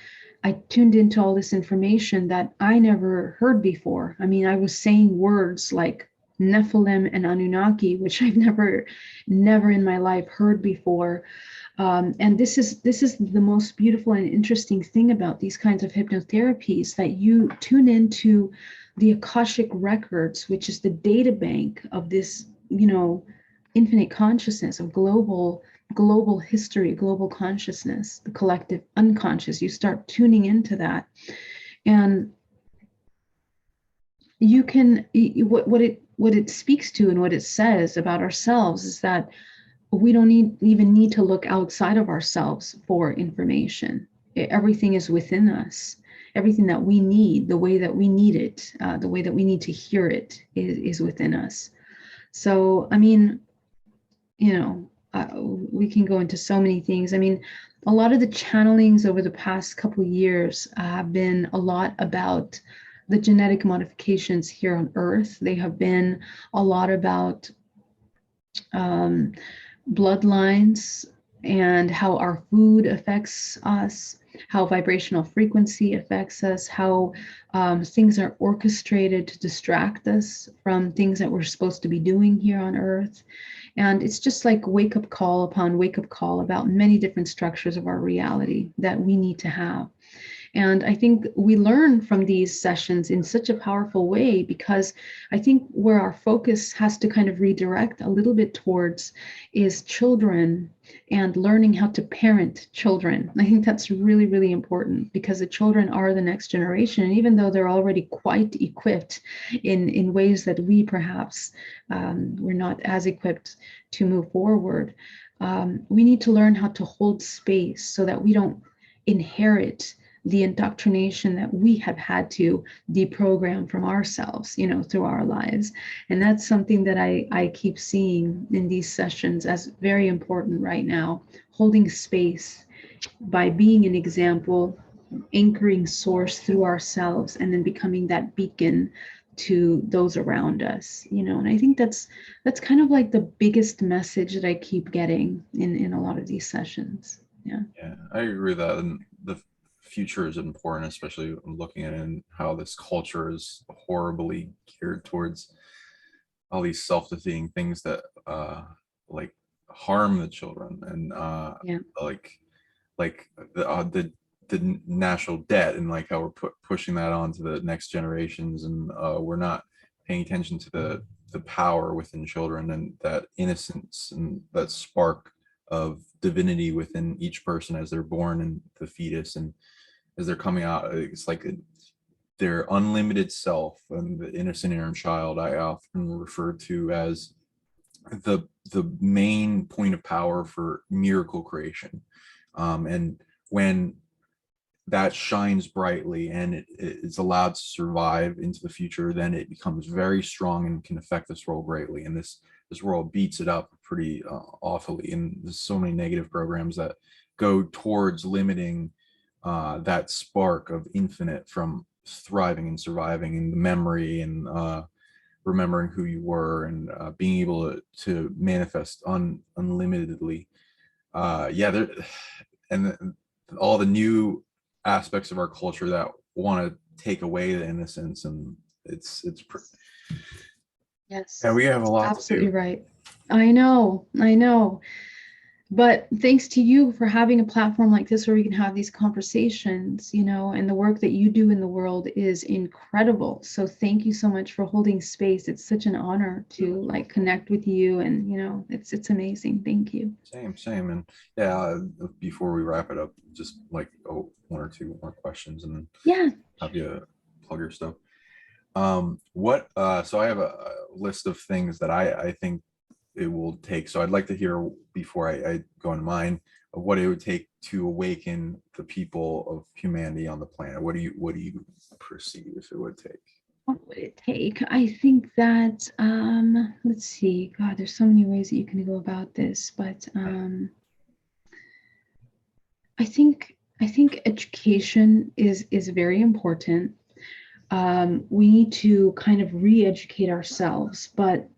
I tuned into all this information that I never heard before. I mean, I was saying words like Nephilim and Anunnaki, which I've never in my life heard before. And this is the most beautiful and interesting thing about these kinds of hypnotherapies, that you tune into the Akashic records, which is the data bank of this, infinite consciousness of global history, global consciousness, the collective unconscious. You start tuning into that, and you can what it speaks to and what it says about ourselves is that we don't even need to look outside of ourselves for information. Everything is within us. Everything that we need, the way that we need it, the way that we need to hear it is within us. So, I mean, we can go into so many things. I mean, a lot of the channelings over the past couple of years have been a lot about the genetic modifications here on Earth. They have been a lot about bloodlines and how our food affects us, how vibrational frequency affects us, how things are orchestrated to distract us from things that we're supposed to be doing here on Earth. And it's just like wake up call upon wake up call about many different structures of our reality that we need to have. And I think we learn from these sessions in such a powerful way, because I think where our focus has to kind of redirect a little bit towards is children and learning how to parent children. I think that's really, really important, because the children are the next generation. And even though they're already quite equipped in ways that we perhaps we're not as equipped to move forward, we need to learn how to hold space so that we don't inherit the indoctrination that we have had to deprogram from ourselves, through our lives. And that's something that I keep seeing in these sessions as very important right now, holding space by being an example, anchoring source through ourselves, and then becoming that beacon to those around us, and I think that's kind of like the biggest message that I keep getting in a lot of these sessions. Yeah, I agree with that. And the future is important, especially looking at it and how this culture is horribly geared towards all these self-defeating things that like harm the children, and yeah, like the national debt, and like how we're pushing that on to the next generations, and we're not paying attention to the power within children, and that innocence and that spark of divinity within each person as they're born, and the fetus, and as they're coming out. It's like their unlimited self, and the innocent inner child I often refer to as the main point of power for miracle creation. And when that shines brightly and it's allowed to survive into the future, then it becomes very strong and can affect this world greatly. And this world beats it up pretty awfully. And there's so many negative programs that go towards limiting that spark of infinite from thriving and surviving, and the memory, and remembering who you were, and being able to manifest unlimitedly. Yeah, and all the new aspects of our culture that want to take away the innocence, and it's yes, yeah, we have a lot to absolutely do. right. I know. But thanks to you for having a platform like this where we can have these conversations, and the work that you do in the world is incredible. So thank you so much for holding space. It's such an honor to like connect with you, and it's amazing. Thank you. Same. And yeah, before we wrap it up, just like one or two more questions, and then Yeah. have you plug your stuff. What so I have a list of things that I think it will take. So I'd like to hear, before I go into mine, of what it would take to awaken the people of humanity on the planet. What do you perceive it would take? What would it take? I think that, let's see, God, there's so many ways that you can go about this, but I think education is very important. We need to kind of re-educate ourselves, but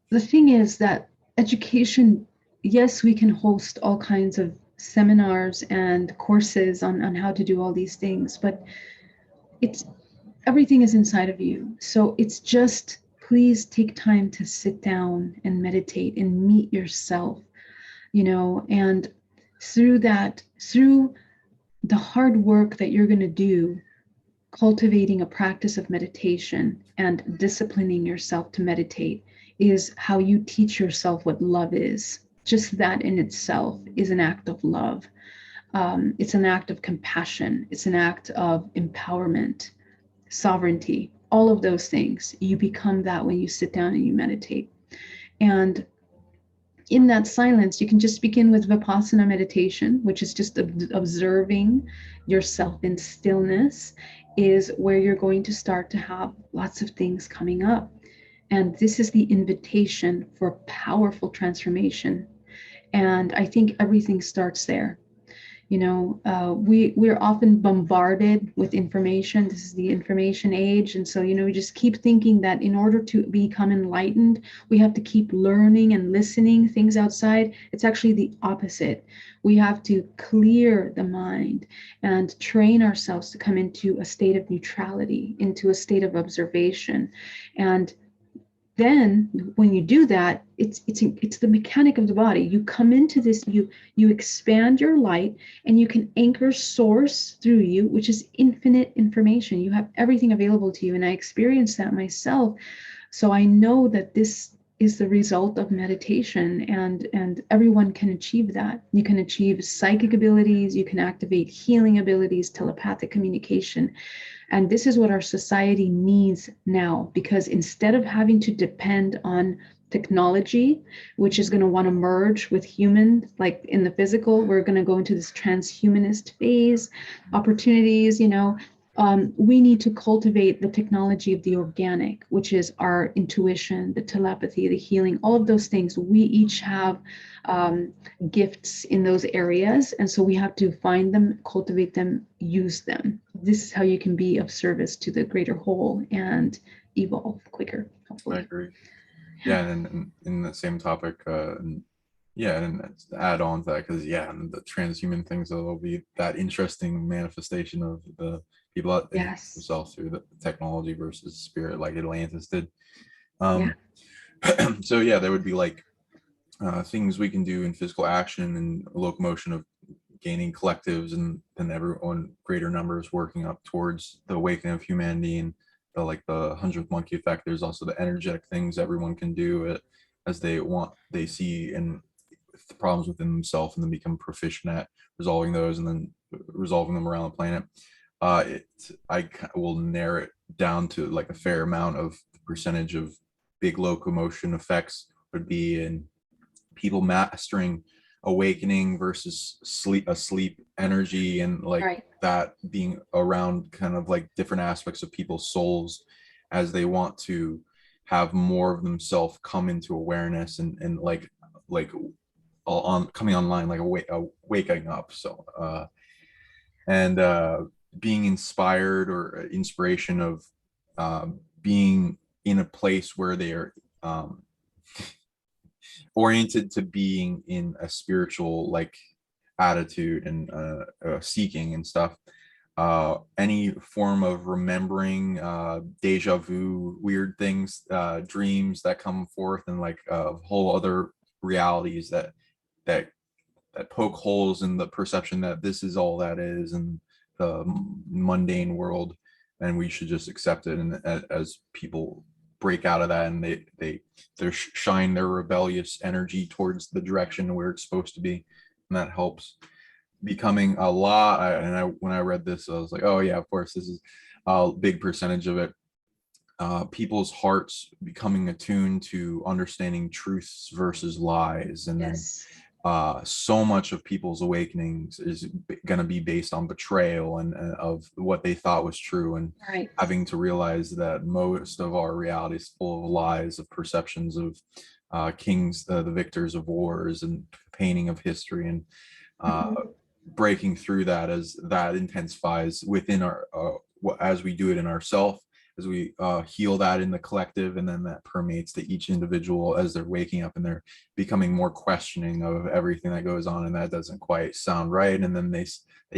the thing is that education, yes, we can host all kinds of seminars and courses on how to do all these things, but it's everything is inside of you. So it's just please take time to sit down and meditate and meet yourself, and through the hard work that you're going to do, cultivating a practice of meditation and disciplining yourself to meditate is how you teach yourself what love is. Just that in itself is an act of love. It's an act of compassion. It's an act of empowerment, sovereignty, all of those things. You become that when you sit down and you meditate. And in that silence, you can just begin with Vipassana meditation, which is just observing yourself in stillness, is where you're going to start to have lots of things coming up. And this is the invitation for powerful transformation. And I think everything starts there. We're often bombarded with information. This is the information age. And so, we just keep thinking that in order to become enlightened, we have to keep learning and listening things outside. It's actually the opposite. We have to clear the mind and train ourselves to come into a state of neutrality, into a state of observation. And then when you do that, it's the mechanic of the body. You come into this, you expand your light, and you can anchor source through you, which is infinite information. You have everything available to you, and I experienced that myself. So I know that this is the result of meditation, and everyone can achieve that. You can achieve psychic abilities, you can activate healing abilities, telepathic communication. And this is what our society needs now, because instead of having to depend on technology, which is going to want to merge with human, like in the physical, we're going to go into this transhumanist phase, opportunities, we need to cultivate the technology of the organic, which is our intuition, the telepathy, the healing, all of those things. We each have gifts in those areas. And so we have to find them, cultivate them, use them. This is how you can be of service to the greater whole and evolve quicker, hopefully. I agree. Yeah, and in the same topic, and to add on to that, because the transhuman things will be that interesting manifestation of the people out Yes. themselves through the technology versus spirit, like Atlantis did. Yeah. So there would be like things we can do in physical action and locomotion of gaining collectives and everyone greater numbers working up towards the awakening of humanity and the 100th monkey effect. There's also the energetic things everyone can do it as they see and the problems within themselves and then become proficient at resolving those and then resolving them around the planet. I will narrow it down to like a fair amount of the percentage of big locomotion effects would be in people mastering awakening versus sleep energy, and Right. that being around kind of like different aspects of people's souls as they want to have more of themselves come into awareness and on coming online, like waking up. So and being inspired or inspiration of being in a place where they are oriented to being in a spiritual attitude and seeking and stuff. Any form of remembering, deja vu, weird things, dreams that come forth, and whole other realities that poke holes in the perception that this is all that is and the mundane world, and we should just accept it. And as people break out of that and they shine their rebellious energy towards the direction where it's supposed to be, and that helps becoming a lot. When I read this, I was like, oh yeah, of course, this is a big percentage of it. People's hearts becoming attuned to understanding truths versus lies, and Yes. so much of people's awakenings is going to be based on betrayal and of what they thought was true, and Right. having to realize that most of our reality is full of lies, of perceptions of kings, the victors of wars, and painting of history, and breaking through that as that intensifies within our as we do it in ourself, as we heal that in the collective, and then that permeates to each individual as they're waking up and they're becoming more questioning of everything that goes on, and that doesn't quite sound right, and then they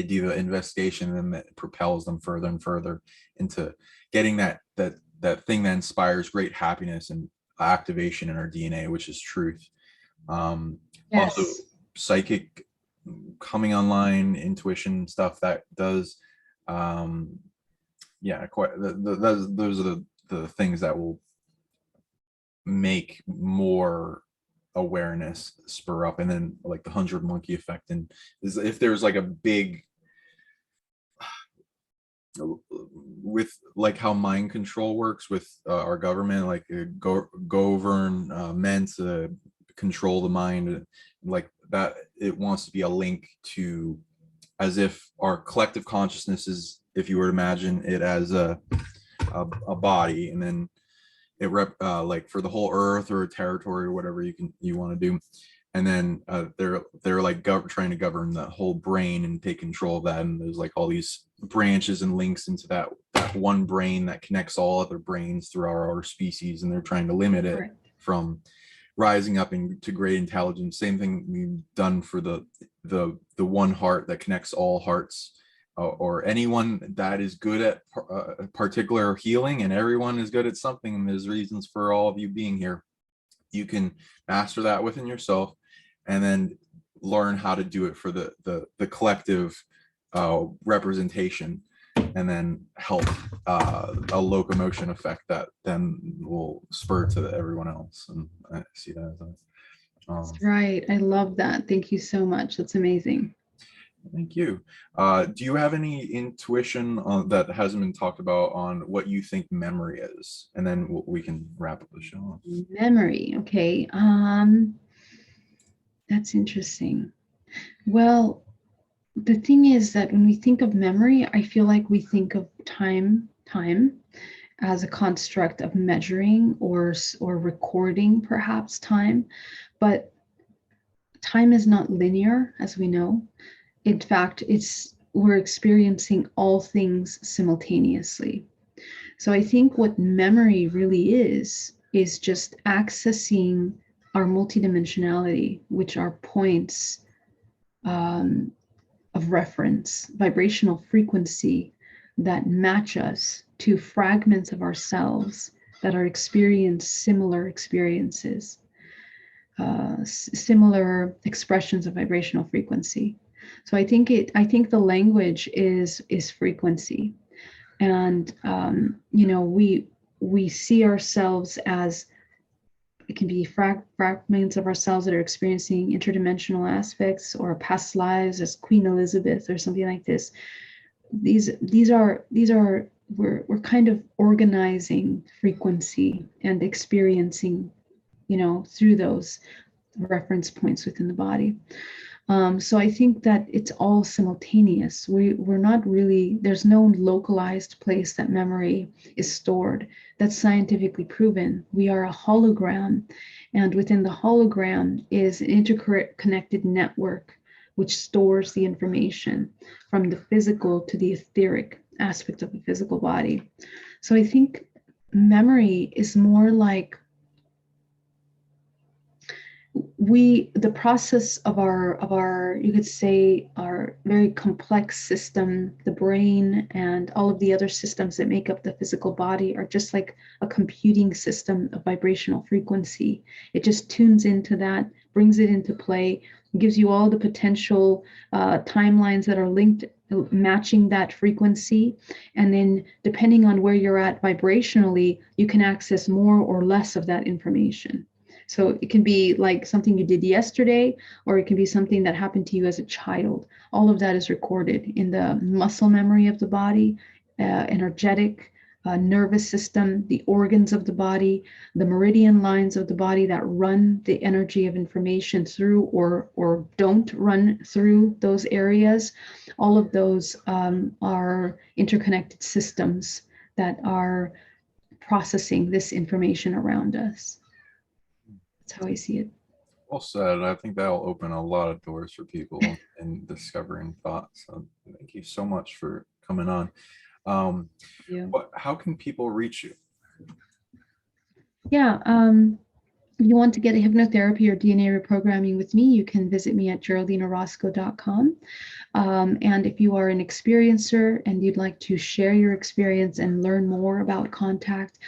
do the investigation, and then that propels them further and further into getting that thing that inspires great happiness and activation in our DNA, which is truth. Also Yes. psychic coming online, intuition stuff that does yeah, quite those are the things that will make more awareness spur up. And then like the 100 monkey effect, and is if there's like a big with like how mind control works with our government, like govern meant to control the mind, like that, it wants to be a link to, as if our collective consciousness is, if you were to imagine it as a body, and then it like for the whole earth or a territory or whatever you want to do, and then they're like trying to govern the whole brain and take control of that, and there's like all these branches and links into that one brain that connects all other brains through our species, and they're trying to limit it from rising up into great intelligence. Same thing we've done for the one heart that connects all hearts, or anyone that is good at a particular healing, and everyone is good at something, and there's reasons for all of you being here. You can master that within yourself, and then learn how to do it for the collective representation, and then help a locomotion effect that then will spur to everyone else. And I see that as That's right. I love that. Thank you so much. That's amazing. Thank you. Do you have any intuition that hasn't been talked about on what you think memory is? And then we can wrap up the show. Memory. Okay. That's interesting. Well, the thing is that when we think of memory, I feel like we think of time as a construct of measuring or recording perhaps time, but time is not linear, as we know. In fact, we're experiencing all things simultaneously. So I think what memory really is just accessing our multidimensionality, which are points of reference, vibrational frequency that match us to fragments of ourselves that are similar experiences, similar expressions of vibrational frequency. So I think the language is frequency, and we see ourselves as, it can be fragments of ourselves that are experiencing interdimensional aspects or past lives as Queen Elizabeth or something like this. These are we're kind of organizing frequency and experiencing, through those reference points within the body. So I think that it's all simultaneous. We're not really, there's no localized place that memory is stored. That's scientifically proven. We are a hologram, and within the hologram is an interconnected network which stores the information from the physical to the etheric aspect of the physical body. So I think memory is more like the process of our, you could say, our very complex system, the brain and all of the other systems that make up the physical body are just like a computing system of vibrational frequency. It just tunes into that, brings it into play, gives you all the potential timelines that are linked, matching that frequency. And then depending on where you're at vibrationally, you can access more or less of that information. So it can be like something you did yesterday, or it can be something that happened to you as a child. All of that is recorded in the muscle memory of the body, energetic, nervous system, the organs of the body, the meridian lines of the body that run the energy of information through or don't run through those areas. All of those are interconnected systems that are processing this information around us. That's how I see it. Well said. I think that'll open a lot of doors for people in discovering thoughts. So thank you so much for coming on. Yeah. How can people reach you? Yeah. If you want to get a hypnotherapy or DNA reprogramming with me, you can visit me at GeraldineOrozco.com. And if you are an experiencer and you'd like to share your experience and learn more about contact,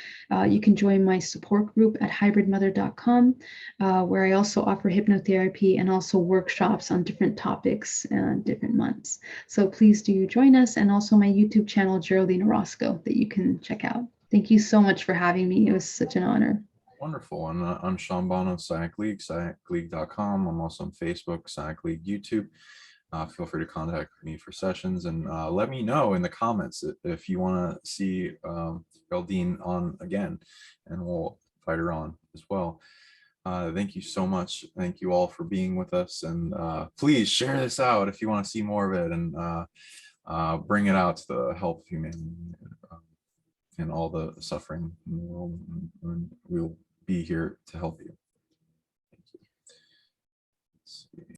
you can join my support group at hybridmother.com, where I also offer hypnotherapy and also workshops on different topics and different months. So please do join us, and also my YouTube channel, Geraldine Orozco, that you can check out. Thank you so much for having me. It was such an honor. Wonderful. And I'm Sean Bono, PsionicLeague, PsionicLeague.com. I'm also on Facebook, PsionicLeague YouTube. Feel free to contact me for sessions, and let me know in the comments if you want to see Geraldine on again, and we'll fight her on as well. Thank you so much. Thank you all for being with us, and please share this out if you want to see more of it, and bring it out to the help of humanity and all the suffering in the world, and we'll be here to help you. Thank you. Let's see.